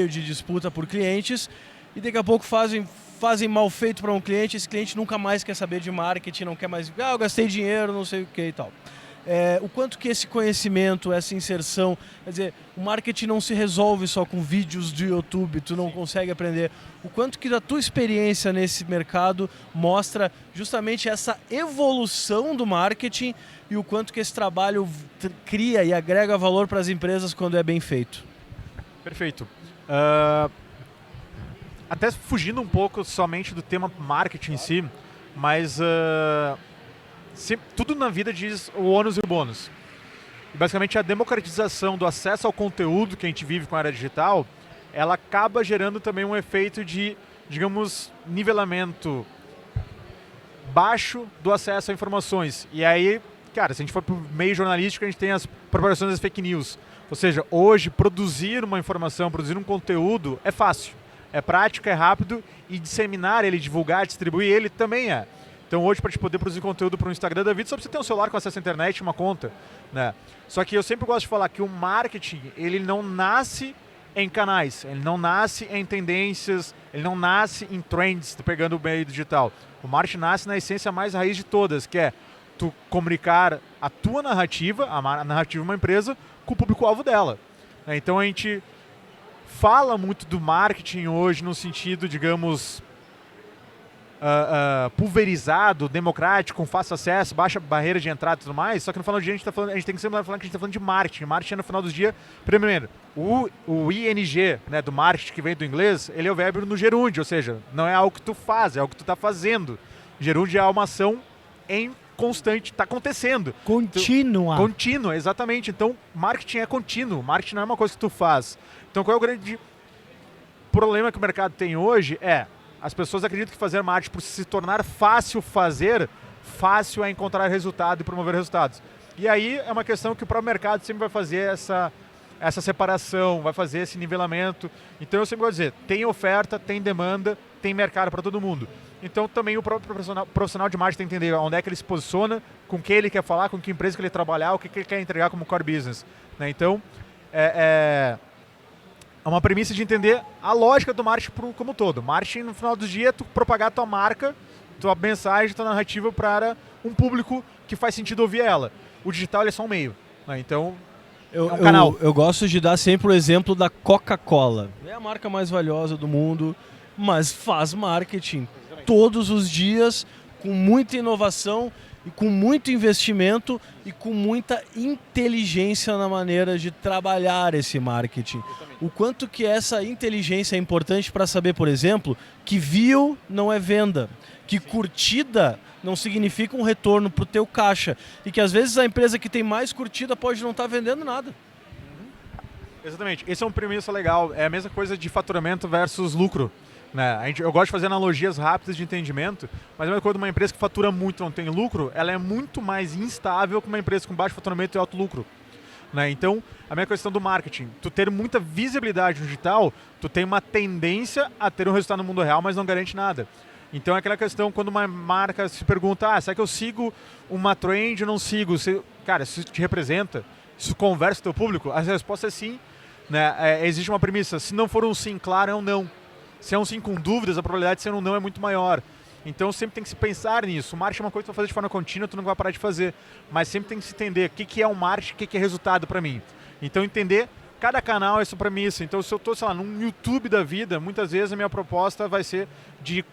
de disputa por clientes e daqui a pouco fazem mal feito para um cliente, esse cliente nunca mais quer saber de marketing, não quer mais, eu gastei dinheiro, não sei o que e tal. O quanto que esse conhecimento, essa inserção, quer dizer, o marketing não se resolve só com vídeos do YouTube, tu não consegue aprender. O quanto que a tua experiência nesse mercado mostra justamente essa evolução do marketing e o quanto que esse trabalho cria e agrega valor para as empresas quando é bem feito. Perfeito. Até fugindo um pouco somente do tema marketing em si, mas tudo na vida diz o ônus e o bônus. E basicamente a democratização do acesso ao conteúdo que a gente vive com a era digital, ela acaba gerando também um efeito de, digamos, nivelamento baixo do acesso a informações. E aí, cara, se a gente for para o meio jornalístico, a gente tem as propagações das fake news. Ou seja, hoje produzir uma informação, produzir um conteúdo é fácil. É prático, é rápido e disseminar ele, divulgar, distribuir ele também é. Então hoje, para te poder produzir conteúdo para o Instagram da vida, só precisa ter um celular com acesso à internet e uma conta, né? Só que eu sempre gosto de falar que o marketing, ele não nasce em canais, ele não nasce em tendências, ele não nasce em trends, pegando o meio digital. O marketing nasce na essência mais raiz de todas, que é tu comunicar a tua narrativa, a narrativa de uma empresa, com o público-alvo dela. Então a gente fala muito do marketing hoje no sentido, digamos, pulverizado, democrático, com fácil acesso, baixa barreira de entrada e tudo mais, só que no final do dia a gente tem que sempre falar que a gente está falando de marketing. Marketing, no final do dia, primeiro, o ING, né, do marketing, que vem do inglês, ele é o verbo no gerúndio, ou seja, não é algo que tu faz, é algo que tu está fazendo. Gerúndio é uma ação em constante, está acontecendo. Contínua. Contínua, exatamente. Então, marketing é contínuo, marketing não é uma coisa que tu faz. Então, qual é o grande problema que o mercado tem hoje? As pessoas acreditam que fazer marketing, por se tornar fácil fazer, fácil é encontrar resultado e promover resultados. E aí é uma questão que o próprio mercado sempre vai fazer essa separação, vai fazer esse nivelamento. Então eu sempre vou dizer, tem oferta, tem demanda, tem mercado para todo mundo. Então também o próprio profissional de marketing tem que entender onde é que ele se posiciona, com quem ele quer falar, com que empresa que ele trabalhar, o que ele quer entregar como core business, né? Então é uma premissa de entender a lógica do marketing como um todo. Marketing, no final do dia, é tu propagar a tua marca, tua mensagem, tua narrativa para um público que faz sentido ouvir ela. O digital ele é só um meio, né? Então, é um canal. Eu gosto de dar sempre o exemplo da Coca-Cola. É a marca mais valiosa do mundo, mas faz marketing todos os dias, com muita inovação e com muito investimento e com muita inteligência na maneira de trabalhar esse marketing. O quanto que essa inteligência é importante para saber, por exemplo, que view não é venda, que curtida não significa um retorno para o teu caixa e que às vezes a empresa que tem mais curtida pode não estar vendendo nada. Exatamente. Esse é um premissa legal. É a mesma coisa de faturamento versus lucro, né? Eu gosto de fazer analogias rápidas de entendimento, mas a mesma coisa de uma empresa que fatura muito e não tem lucro, ela é muito mais instável que uma empresa com baixo faturamento e alto lucro, né? Então, a minha questão do marketing, tu ter muita visibilidade no digital, tu tem uma tendência a ter um resultado no mundo real, mas não garante nada. Então é aquela questão, quando uma marca se pergunta, será que eu sigo uma trend ou não sigo? Cara, se isso te representa, isso conversa com o teu público, a resposta é sim, né? Existe uma premissa, se não for um sim claro, é um não. Se é um sim com dúvidas, a probabilidade de ser um não é muito maior. Então sempre tem que se pensar nisso. O marketing é uma coisa que tu vai fazer de forma contínua, tu não vai parar de fazer. Mas sempre tem que se entender o que é um marketing, o que é resultado para mim. Então entender cada canal é sua premissa. Então se eu estou, sei lá, num YouTube da vida, muitas vezes a minha proposta vai ser de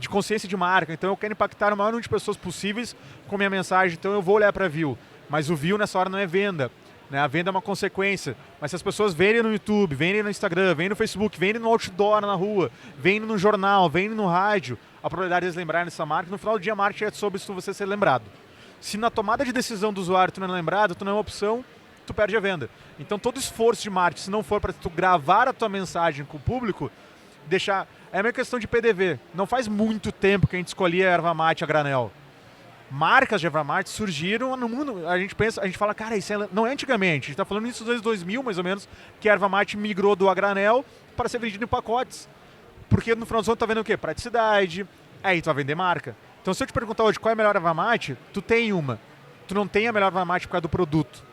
consciência de marca. Então eu quero impactar o maior número de pessoas possíveis com minha mensagem. Então eu vou olhar para view. Mas o view nessa hora não é venda, né? A venda é uma consequência. Mas se as pessoas verem no YouTube, verem no Instagram, verem no Facebook, verem no outdoor na rua, verem no jornal, verem no rádio, a probabilidade de eles lembrarem dessa marca, no final do dia a marketing é sobre você ser lembrado. Se na tomada de decisão do usuário tu não é lembrado, tu não é uma opção, tu perde a venda. Então todo esforço de marketing, se não for para tu gravar a tua mensagem com o público, deixar... É uma questão de PDV. Não faz muito tempo que a gente escolhia a erva mate a granel. Marcas de erva mate surgiram no mundo. A gente fala, cara, isso não é antigamente. A gente está falando isso nos anos 2000, mais ou menos, que a erva mate migrou do a granel para ser vendido em pacotes. Porque no final do ano tu tá vendo o quê? Praticidade, aí tu vai vender marca. Então se eu te perguntar hoje qual é a melhor erva mate, tu tem uma. Tu não tem a melhor erva mate por causa do produto.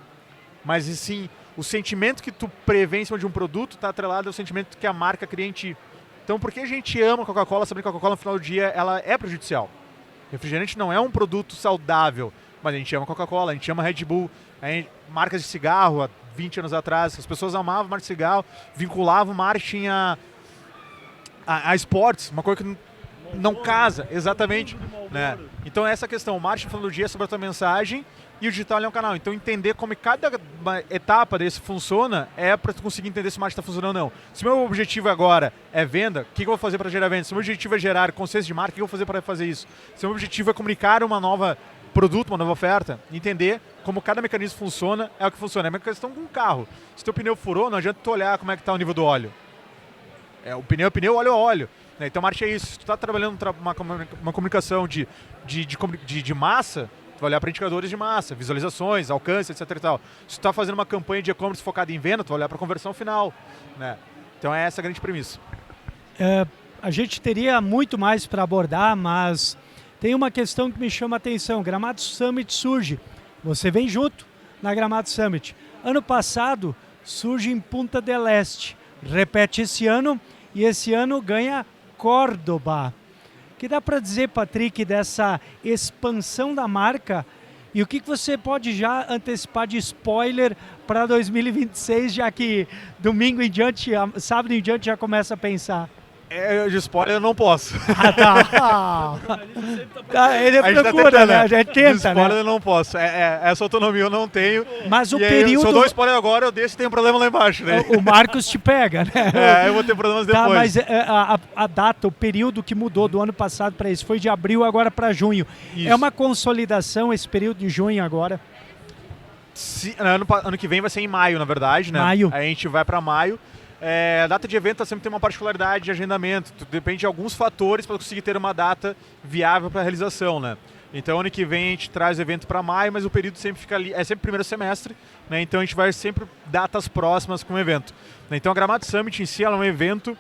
Mas e sim, o sentimento que tu prevê em cima de um produto está atrelado ao sentimento que a marca cria em ti. Então por que a gente ama Coca-Cola, sabendo que a Coca-Cola no final do dia ela é prejudicial? Refrigerante não é um produto saudável, mas a gente ama Coca-Cola, a gente ama Red Bull, marcas de cigarro há 20 anos atrás, as pessoas amavam marca de cigarro, vinculavam marketing a esportes, uma coisa que não casa, exatamente. Né? Então essa questão, o marketing no final do dia é sobre a tua mensagem e o digital é um canal. Então entender como cada etapa desse funciona é para tu conseguir entender se o marketing está funcionando ou não. Se o meu objetivo agora é venda, o que eu vou fazer para gerar venda? Se o meu objetivo é gerar consciência de marca, o que eu vou fazer para fazer isso? Se o meu objetivo é comunicar uma nova produto, uma nova oferta, entender como cada mecanismo funciona, é o que funciona. É uma questão com um carro. Se teu pneu furou, não adianta tu olhar como é que está o nível do óleo. O pneu é pneu, óleo é óleo. Então marketing é isso. Se tu está trabalhando uma comunicação de massa, tu vai olhar para indicadores de massa, visualizações, alcance, etc. E tal. Se tu está fazendo uma campanha de e-commerce focada em venda, tu vai olhar para a conversão final. Né? Então é essa a grande premissa. A gente teria muito mais para abordar, mas tem uma questão que me chama a atenção. Gramado Summit surge. Você vem junto na Gramado Summit. Ano passado surge em Punta del Este. Repete esse ano e esse ano ganha Córdoba. O que dá para dizer, Patrick, dessa expansão da marca e o que você pode já antecipar de spoiler para 2026, já que domingo em diante, sábado em diante já começa a pensar? De spoiler eu não posso. Ele procura, né? A gente tenta, de spoiler eu não posso. Essa autonomia eu não tenho. Mas o período... Se eu dou spoiler agora, eu deixo e tem um problema lá embaixo, né? O Marcos te pega, né? Eu vou ter problemas depois. Mas a data, o período que mudou do ano passado para esse foi de abril agora para junho. Isso. É uma consolidação esse período de junho agora? Ano que vem vai ser em maio, na verdade, né? Maio. Aí a gente vai para maio. A data de evento sempre tem uma particularidade de agendamento. Depende de alguns fatores para conseguir ter uma data viável para a realização, né? Então, ano que vem a gente traz o evento para maio, mas o período sempre fica ali, é sempre primeiro semestre, né? Então a gente vai sempre datas próximas com o evento. Então a Gramado Summit em si ela é um evento,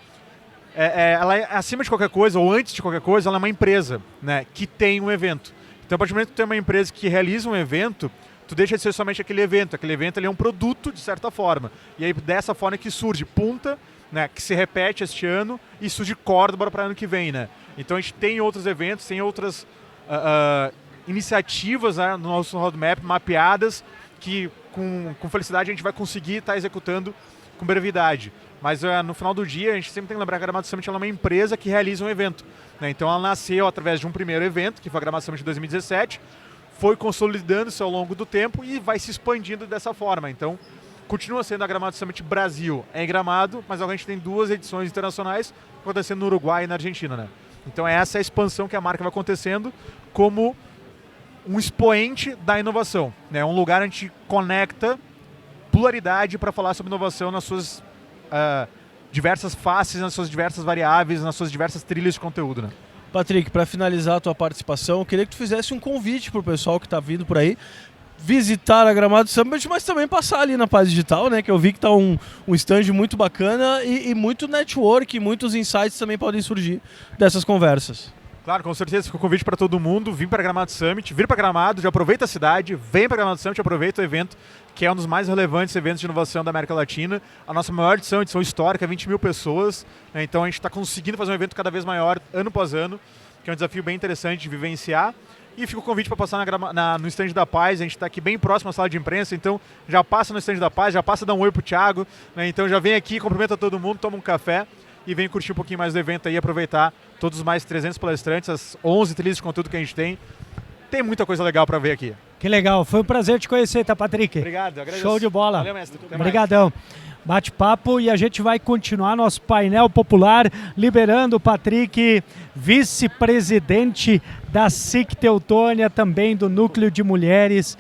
ela é acima de qualquer coisa, ou antes de qualquer coisa, ela é uma empresa, né? Que tem um evento. Então, a partir do momento que tu tem uma empresa que realiza um evento, tu deixa de ser somente aquele evento. Aquele evento ele é um produto, de certa forma. E aí, dessa forma que surge Punta, né, que se repete este ano, e surge Córdoba para ano que vem. Né? Então, a gente tem outros eventos, tem outras iniciativas, né, no nosso roadmap, mapeadas, que com felicidade a gente vai conseguir estar executando com brevidade. Mas no final do dia, a gente sempre tem que lembrar que a Gramado Summit ela é uma empresa que realiza um evento. Né? Então, ela nasceu através de um primeiro evento, que foi a Gramado Summit de 2017, foi consolidando-se ao longo do tempo e vai se expandindo dessa forma. Então, continua sendo a Gramado Summit Brasil em Gramado, mas agora a gente tem 2 edições internacionais acontecendo no Uruguai e na Argentina. Né? Então, essa é a expansão que a marca vai acontecendo como um expoente da inovação. Né? Um lugar onde a gente conecta pluralidade para falar sobre inovação nas suas diversas faces, nas suas diversas variáveis, nas suas diversas trilhas de conteúdo. Né? Patrick, para finalizar a tua participação, eu queria que tu fizesse um convite para o pessoal que está vindo por aí visitar a Gramado Summit, mas também passar ali na Paz Digital, né? Que eu vi que está um stand muito bacana e muito network, muitos insights também podem surgir dessas conversas. Claro, com certeza, fica o convite para todo mundo, vir para a Gramado Summit, vir para Gramado, já aproveita a cidade, vem para a Gramado Summit, aproveita o evento, que é um dos mais relevantes eventos de inovação da América Latina. A nossa maior edição histórica, 20 mil pessoas, né? Então a gente está conseguindo fazer um evento cada vez maior, ano após ano, que é um desafio bem interessante de vivenciar. E fica o convite para passar no stand da Paz, a gente está aqui bem próximo à sala de imprensa, então já passa no stand da Paz, já passa, dá um oi pro Thiago, né? Então já vem aqui, cumprimenta todo mundo, toma um café e vem curtir um pouquinho mais do evento aí, aproveitar todos os mais 300 palestrantes, as 11 trilhas de conteúdo que a gente tem. Tem muita coisa legal para ver aqui. Que legal, foi um prazer te conhecer, tá, Patrick? Obrigado, agradeço. Show de bola. Valeu, mestre. Obrigadão. Bate-papo e a gente vai continuar nosso painel popular, liberando o Patrick, vice-presidente da SIC Teutônia, também do Núcleo de Mulheres,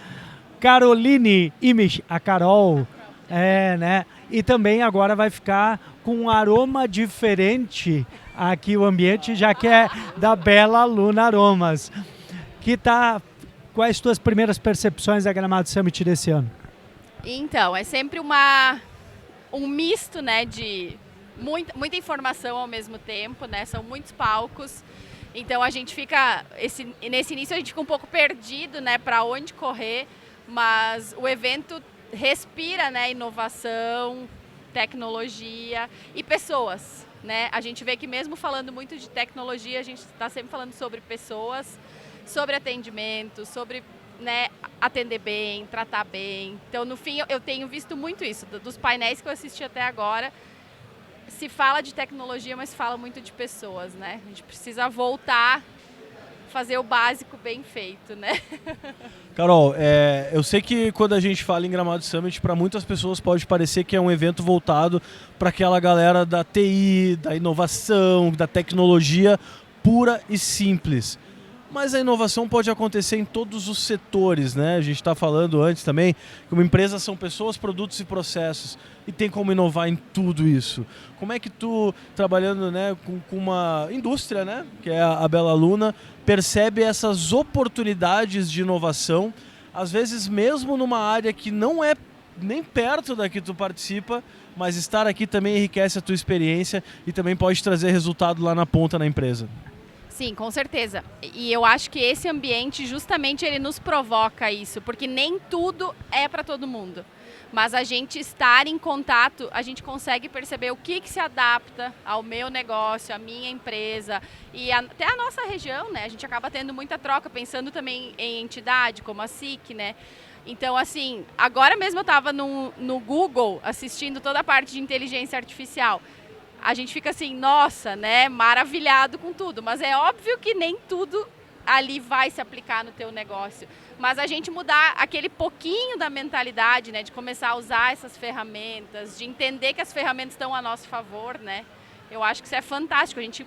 Caroline Imich, a Carol, Né? E também agora vai ficar com um aroma diferente aqui o ambiente, já que é da Bela Luna Aromas. Quais as tuas primeiras percepções da Gramado Summit desse ano? Então, é sempre um misto, né, de muita informação ao mesmo tempo, né? São muitos palcos. Então a gente fica, nesse início a gente fica um pouco perdido, né, para onde correr, mas o evento respira, né, inovação, tecnologia e pessoas, né? A gente vê que mesmo falando muito de tecnologia, a gente está sempre falando sobre pessoas, sobre atendimento, sobre, né, atender bem, tratar bem. Então, no fim, eu tenho visto muito isso. Dos painéis que eu assisti até agora, se fala de tecnologia, mas fala muito de pessoas, né? A gente precisa voltar, fazer o básico bem feito, né? Carol, eu sei que quando a gente fala em Gramado Summit, para muitas pessoas pode parecer que é um evento voltado para aquela galera da TI, da inovação, da tecnologia pura e simples. Mas a inovação pode acontecer em todos os setores, né? A gente está falando antes também que uma empresa são pessoas, produtos e processos. E tem como inovar em tudo isso. Como é que tu, trabalhando, né, com uma indústria, né, que é a Bela Luna, percebe essas oportunidades de inovação, às vezes mesmo numa área que não é nem perto da que tu participa, mas estar aqui também enriquece a tua experiência e também pode trazer resultado lá na ponta na empresa? Sim, com certeza. E eu acho que esse ambiente justamente ele nos provoca isso, porque nem tudo é para todo mundo. Mas a gente estar em contato, a gente consegue perceber o que se adapta ao meu negócio, à minha empresa e até a nossa região, né? A gente acaba tendo muita troca, pensando também em entidade como a SIC, né? Então, assim, agora mesmo eu estava no Google assistindo toda a parte de inteligência artificial. A gente fica assim, nossa, né, maravilhado com tudo, mas é óbvio que nem tudo ali vai se aplicar no teu negócio. Mas a gente mudar aquele pouquinho da mentalidade, né, de começar a usar essas ferramentas, de entender que as ferramentas estão a nosso favor, né, eu acho que isso é fantástico, a gente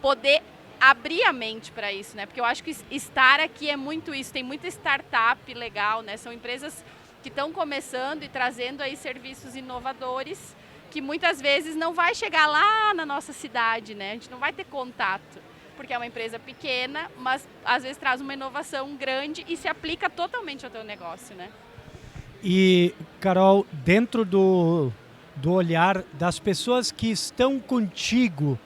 poder abrir a mente para isso, né, porque eu acho que estar aqui é muito isso, tem muita startup legal, né, são empresas que estão começando e trazendo aí serviços inovadores, que muitas vezes não vai chegar lá na nossa cidade, né? A gente não vai ter contato, porque é uma empresa pequena, mas às vezes traz uma inovação grande e se aplica totalmente ao teu negócio, né? E, Carol, dentro do olhar das pessoas que estão contigo,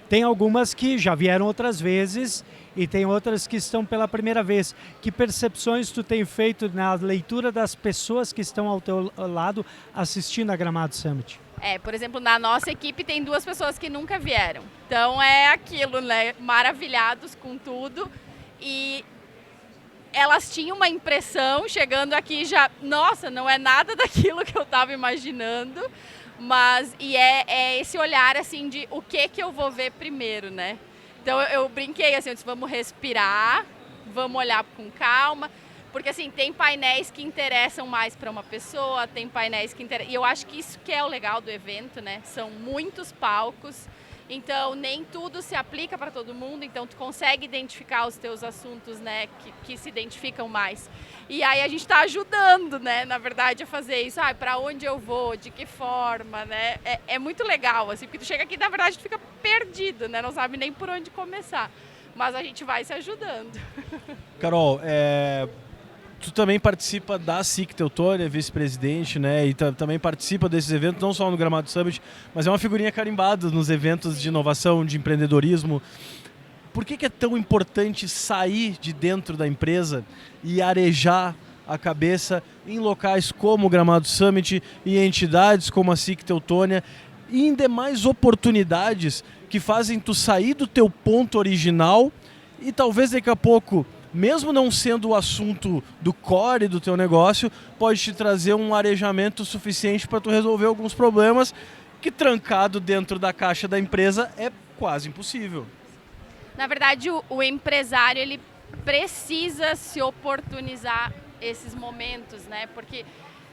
tem algumas que já vieram outras vezes e tem outras que estão pela primeira vez. Que percepções tu tem feito na leitura das pessoas que estão ao teu lado assistindo a Gramado Summit? Por exemplo, na nossa equipe tem 2 pessoas que nunca vieram. Então é aquilo, né? Maravilhados com tudo. E elas tinham uma impressão, chegando aqui já, nossa, não é nada daquilo que eu estava imaginando. Mas, é esse olhar, assim, de o que eu vou ver primeiro, né? Então eu brinquei, assim, eu disse, vamos respirar, vamos olhar com calma. Porque, assim, tem painéis que interessam mais para uma pessoa, tem painéis que interessam... E eu acho que isso que é o legal do evento, né? São muitos palcos, então nem tudo se aplica para todo mundo, então tu consegue identificar os teus assuntos, né? Que se identificam mais. E aí a gente está ajudando, né? Na verdade, a fazer isso. Para onde eu vou, de que forma, né? É muito legal, assim, porque tu chega aqui, na verdade, tu fica perdido, né? Não sabe nem por onde começar. Mas a gente vai se ajudando. Carol, tu também participa da SIC Teutônia, vice-presidente, né? E também participa desses eventos, não só no Gramado Summit, mas é uma figurinha carimbada nos eventos de inovação, de empreendedorismo. Por que é tão importante sair de dentro da empresa e arejar a cabeça em locais como o Gramado Summit e entidades como a SIC Teutônia e em demais oportunidades que fazem tu sair do teu ponto original e talvez daqui a pouco, mesmo não sendo o assunto do core do teu negócio, pode te trazer um arejamento suficiente para tu resolver alguns problemas que trancado dentro da caixa da empresa é quase impossível. Na verdade, o empresário ele precisa se oportunizar esses momentos, né? Porque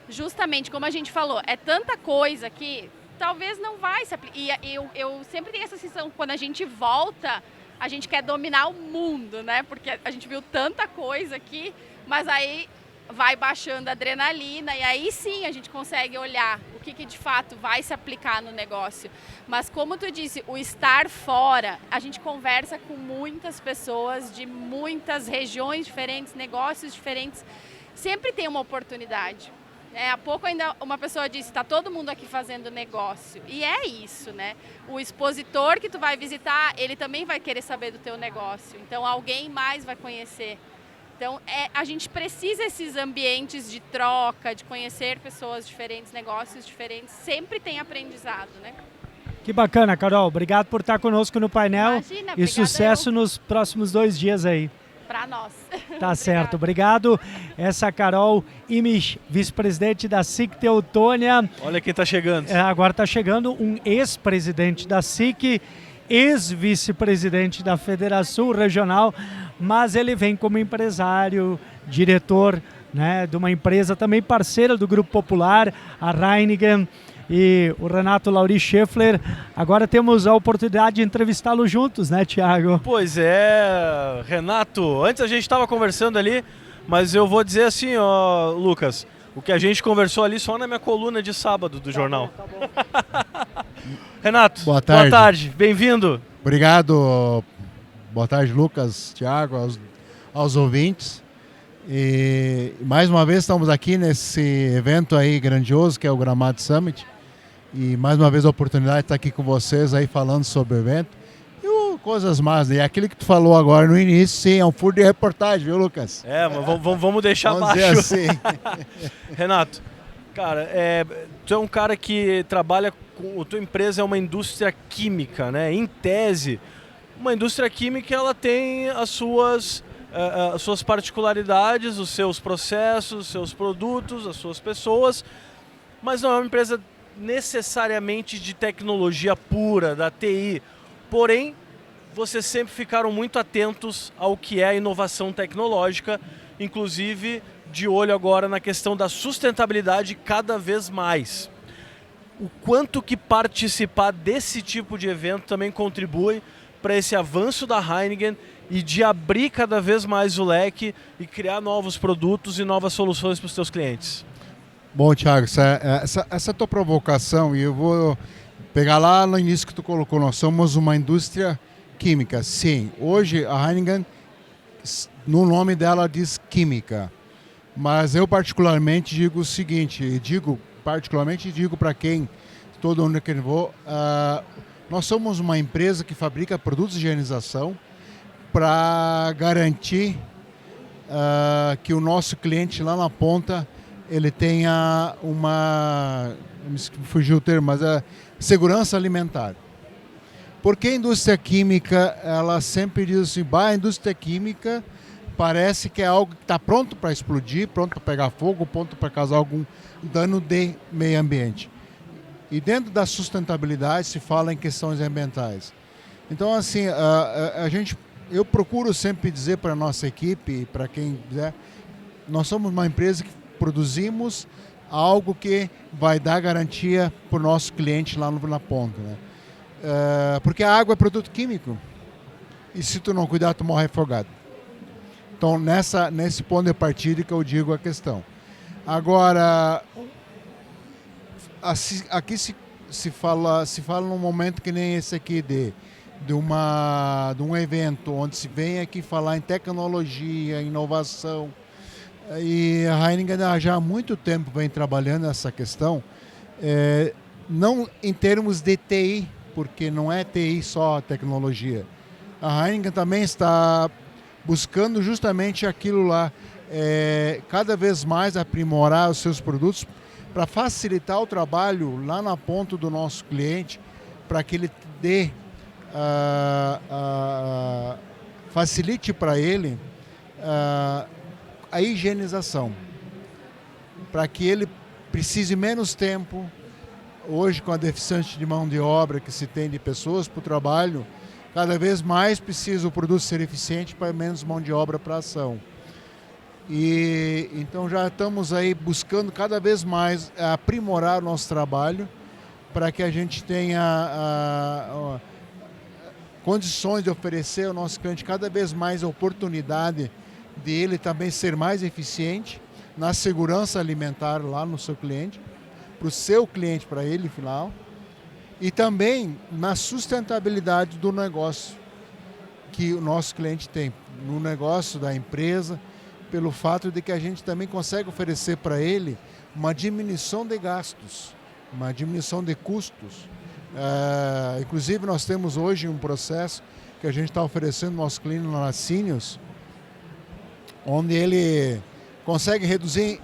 justamente, como a gente falou, é tanta coisa que talvez não vai se aplicar. E eu sempre tenho essa sensação, quando a gente volta, a gente quer dominar o mundo, né? Porque a gente viu tanta coisa aqui, mas aí vai baixando a adrenalina e aí sim a gente consegue olhar o que de fato vai se aplicar no negócio. Mas como tu disse, o estar fora, a gente conversa com muitas pessoas de muitas regiões diferentes, negócios diferentes, sempre tem uma oportunidade. Há pouco ainda uma pessoa disse, está todo mundo aqui fazendo negócio. E é isso, né? O expositor que tu vai visitar, ele também vai querer saber do teu negócio. Então alguém mais vai conhecer. Então a gente precisa desses ambientes de troca, de conhecer pessoas diferentes, negócios diferentes. Sempre tem aprendizado, né? Que bacana, Carol. Obrigado por estar conosco no painel. Imagina, e sucesso nos próximos 2 dias aí. Para nós. Tá certo, obrigado. Essa é a Carol Imich, vice-presidente da SIC Teutônia. Olha quem está chegando. Agora está chegando um ex-presidente da SIC, ex-vice-presidente da Federação Regional, mas ele vem como empresário, diretor, né, de uma empresa também parceira do Grupo Popular, a Heineken, e o Renato Lauri Scheffler. Agora temos a oportunidade de entrevistá-lo juntos, né, Thiago? Pois é, Renato, antes a gente estava conversando ali, mas eu vou dizer assim, ó, Lucas, o que a gente conversou ali só na minha coluna de sábado do jornal. Tá bom. Renato, boa tarde. Bem-vindo. Obrigado, boa tarde, Lucas, Thiago, aos ouvintes. E mais uma vez estamos aqui nesse evento aí grandioso que é o Gramado Summit. E mais uma vez a oportunidade de estar aqui com vocês aí falando sobre o evento. E coisas más, e aquilo que tu falou agora no início, sim, é um furo de reportagem, viu, Lucas? Mas vamos deixar vamos baixo. Dizer assim. Renato, cara, tu é um cara que trabalha com... A tua empresa é uma indústria química, né? Em tese, uma indústria química, ela tem as suas particularidades, os seus processos, os seus produtos, as suas pessoas, mas não é uma empresa necessariamente de tecnologia pura, da TI. Porém, vocês sempre ficaram muito atentos ao que é a inovação tecnológica, inclusive de olho agora na questão da sustentabilidade cada vez mais. O quanto que participar desse tipo de evento também contribui para esse avanço da Heineken e de abrir cada vez mais o leque e criar novos produtos e novas soluções para os teus clientes? Bom, Thiago, essa tua provocação, e eu vou pegar lá no início que tu colocou, nós somos uma indústria química. Sim, hoje a Heineken, no nome dela diz química, mas eu particularmente digo o seguinte, digo para quem, todo mundo que eu vou, nós somos uma empresa que fabrica produtos de higienização para garantir que o nosso cliente lá na ponta ele tenha me fugiu o termo, mas segurança alimentar. Porque a indústria química, ela sempre diz assim, a indústria química parece que é algo que está pronto para explodir, pronto para pegar fogo, pronto para causar algum dano de meio ambiente. E dentro da sustentabilidade se fala em questões ambientais. Então, assim, eu procuro sempre dizer para a nossa equipe, para quem quiser, nós somos uma empresa que produzimos algo que vai dar garantia para o nosso cliente lá na ponta, né? Porque a água é produto químico e se tu não cuidar, tu morre afogado. Então, nesse ponto de partida que eu digo a questão. Agora, aqui se fala num momento que nem esse aqui de um evento onde se vem aqui falar em tecnologia, inovação. E a Heineken já há muito tempo vem trabalhando essa questão, não em termos de TI, porque não é TI só a tecnologia. A Heineken também está buscando justamente aquilo lá, cada vez mais aprimorar os seus produtos para facilitar o trabalho lá na ponta do nosso cliente, para que ele facilite para ele a higienização, para que ele precise menos tempo. Hoje, com a deficiência de mão de obra que se tem de pessoas para o trabalho, cada vez mais precisa o produto ser eficiente para menos mão de obra para a ação. E então já estamos aí buscando cada vez mais aprimorar o nosso trabalho para que a gente tenha condições de oferecer ao nosso cliente cada vez mais a oportunidade de ele também ser mais eficiente, na segurança alimentar lá no seu cliente, para o seu cliente, para ele final, e também na sustentabilidade do negócio que o nosso cliente tem, no negócio da empresa, pelo fato de que a gente também consegue oferecer para ele uma diminuição de gastos, uma diminuição de custos. Inclusive nós temos hoje um processo que a gente está oferecendo ao nosso cliente na Sinius, onde ele consegue reduzir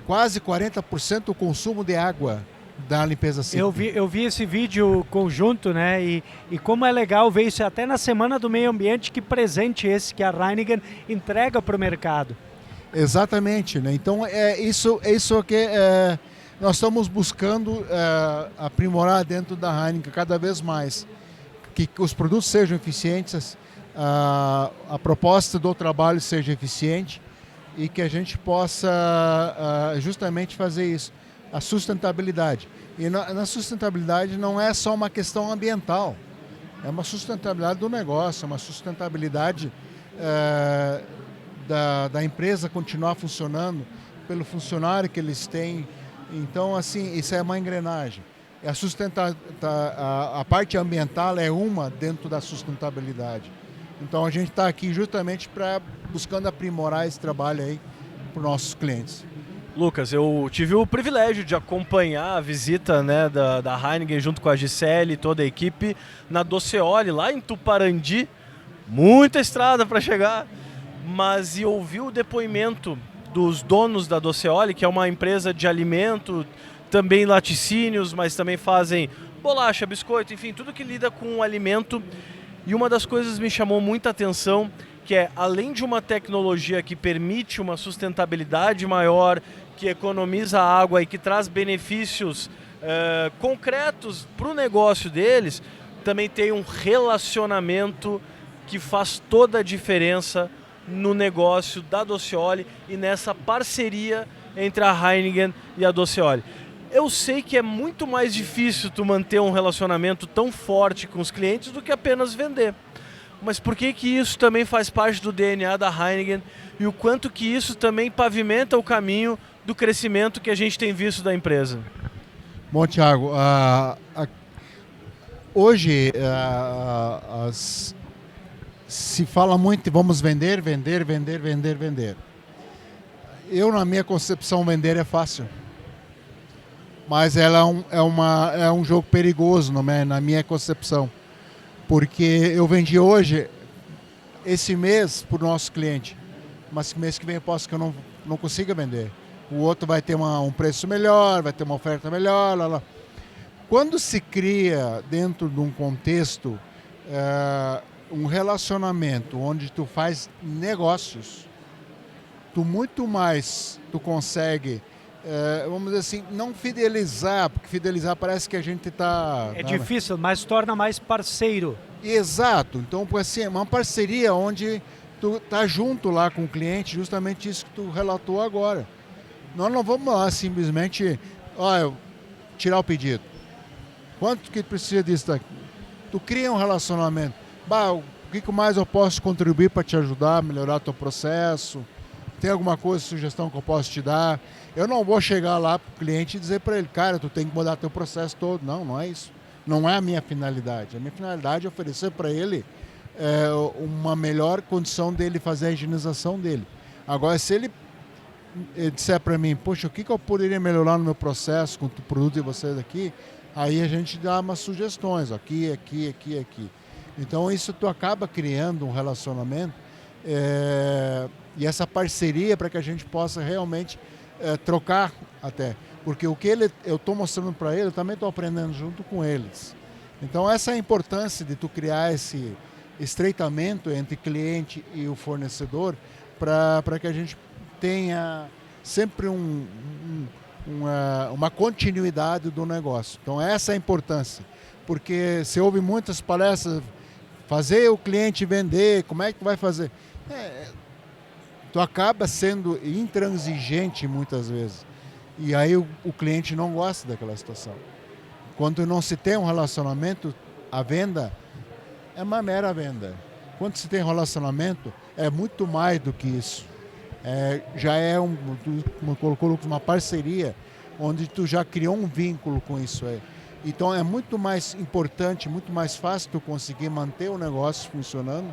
quase 40% o consumo de água da limpeza simples. Eu vi esse vídeo conjunto, né? E como é legal ver isso até na Semana do Meio Ambiente, que presente esse que a Heineken entrega para o mercado. Exatamente, né? Então é isso que nós estamos buscando aprimorar dentro da Heineken cada vez mais. Que os produtos sejam eficientes, a proposta do trabalho seja eficiente e que a gente possa justamente fazer isso. A sustentabilidade. E na sustentabilidade não é só uma questão ambiental, é uma sustentabilidade do negócio, é uma sustentabilidade da empresa continuar funcionando, pelo funcionário que eles têm. Então, assim, isso é uma engrenagem. A parte ambiental é uma dentro da sustentabilidade. Então, a gente está aqui justamente buscando aprimorar esse trabalho aí para os nossos clientes. Lucas, eu tive o privilégio de acompanhar a visita, né, da Heineken junto com a Gisele e toda a equipe na Doceoli, lá em Tuparandi. Muita estrada para chegar, mas e ouvir o depoimento dos donos da Doceoli, que é uma empresa de alimento, também laticínios, mas também fazem bolacha, biscoito, enfim, tudo que lida com o alimento. E uma das coisas que me chamou muita atenção, que é, além de uma tecnologia que permite uma sustentabilidade maior, que economiza água e que traz benefícios concretos para o negócio deles, também tem um relacionamento que faz toda a diferença no negócio da Doceoli e nessa parceria entre a Heineken e a Doceoli. Eu sei que é muito mais difícil tu manter um relacionamento tão forte com os clientes do que apenas vender. Mas por que isso também faz parte do DNA da Heineken e o quanto que isso também pavimenta o caminho do crescimento que a gente tem visto da empresa? Bom, Thiago, hoje se fala muito vamos vender. Eu, na minha concepção, vender é fácil. Mas ela é um jogo perigoso, na minha concepção. Porque eu vendi hoje, esse mês, para o nosso cliente. Mas mês que vem eu posso que eu não consiga vender. O outro vai ter um preço melhor, vai ter uma oferta melhor. Lá. Quando se cria dentro de um contexto um relacionamento onde tu faz negócios, tu consegue, vamos dizer assim, não fidelizar, porque fidelizar parece que a gente está... É difícil, mas torna mais parceiro. Exato. Então, assim, é uma parceria onde tu tá junto lá com o cliente, justamente isso que tu relatou agora. Nós não vamos lá simplesmente tirar o pedido. Quanto que precisa disso daqui? Tu cria um relacionamento. O que mais eu posso contribuir para te ajudar a melhorar teu processo? Tem alguma coisa, sugestão que eu posso te dar? Eu não vou chegar lá para o cliente e dizer para ele, cara, tu tem que mudar teu processo todo. Não é isso. Não é a minha finalidade. A minha finalidade é oferecer para ele uma melhor condição dele fazer a higienização dele. Agora, se ele disser para mim, poxa, o que eu poderia melhorar no meu processo com o produto de vocês aqui, aí a gente dá umas sugestões, aqui. Então isso tu acaba criando um relacionamento e essa parceria para que a gente possa realmente trocar até. Porque o que eu estou mostrando para ele, eu também estou aprendendo junto com eles. Então essa é a importância de tu criar esse estreitamento entre cliente e o fornecedor para que a gente tenha sempre uma continuidade do negócio. Então essa é a importância, porque se ouve muitas palestras, fazer o cliente vender, como é que tu vai fazer? Tu acaba sendo intransigente muitas vezes, e aí o cliente não gosta daquela situação. Quando não se tem um relacionamento, a venda é uma mera venda. Quando se tem um relacionamento, é muito mais do que isso. já é como colocou, uma parceria onde tu já criou um vínculo com isso aí. Então é muito mais importante, muito mais fácil tu conseguir manter o negócio funcionando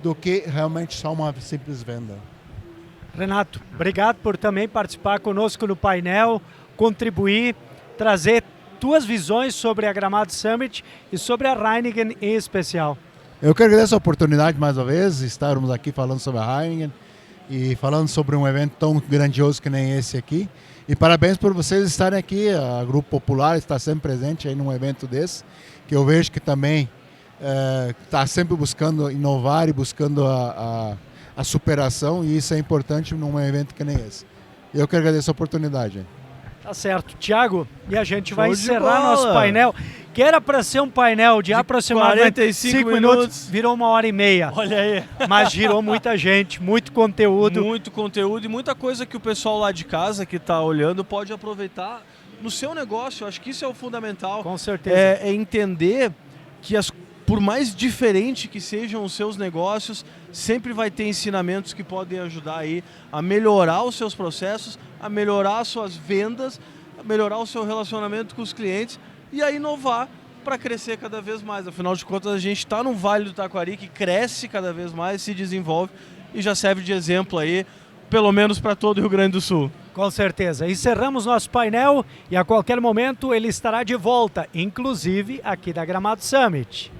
do que realmente só uma simples venda. Renato, obrigado por também participar conosco no painel, contribuir, trazer tuas visões sobre a Gramado Summit e sobre a Heineken em especial. Eu que agradeço a oportunidade mais uma vez, estarmos aqui falando sobre a Heineken e falando sobre um evento tão grandioso que nem esse aqui. E parabéns por vocês estarem aqui, a Grupo Popular está sempre presente aí num evento desse, que eu vejo que também está sempre buscando inovar e buscando a superação, e isso é importante num evento que nem esse. Eu que agradeço a oportunidade. Tá certo. Tiago, e a gente vai Show de encerrar bola. nosso painel, que era para ser um painel de aproximadamente 45 5 minutos, virou 1h30. Olha aí. Mas girou muita gente, muito conteúdo. Muito conteúdo e muita coisa que o pessoal lá de casa que está olhando pode aproveitar no seu negócio. Eu acho que isso é o fundamental. Com certeza. É entender que por mais diferente que sejam os seus negócios, sempre vai ter ensinamentos que podem ajudar aí a melhorar os seus processos, a melhorar as suas vendas, a melhorar o seu relacionamento com os clientes e a inovar para crescer cada vez mais. Afinal de contas, a gente está num Vale do Taquari que cresce cada vez mais, se desenvolve e já serve de exemplo aí, pelo menos para todo o Rio Grande do Sul. Com certeza. Encerramos nosso painel e a qualquer momento ele estará de volta, inclusive aqui da Gramado Summit.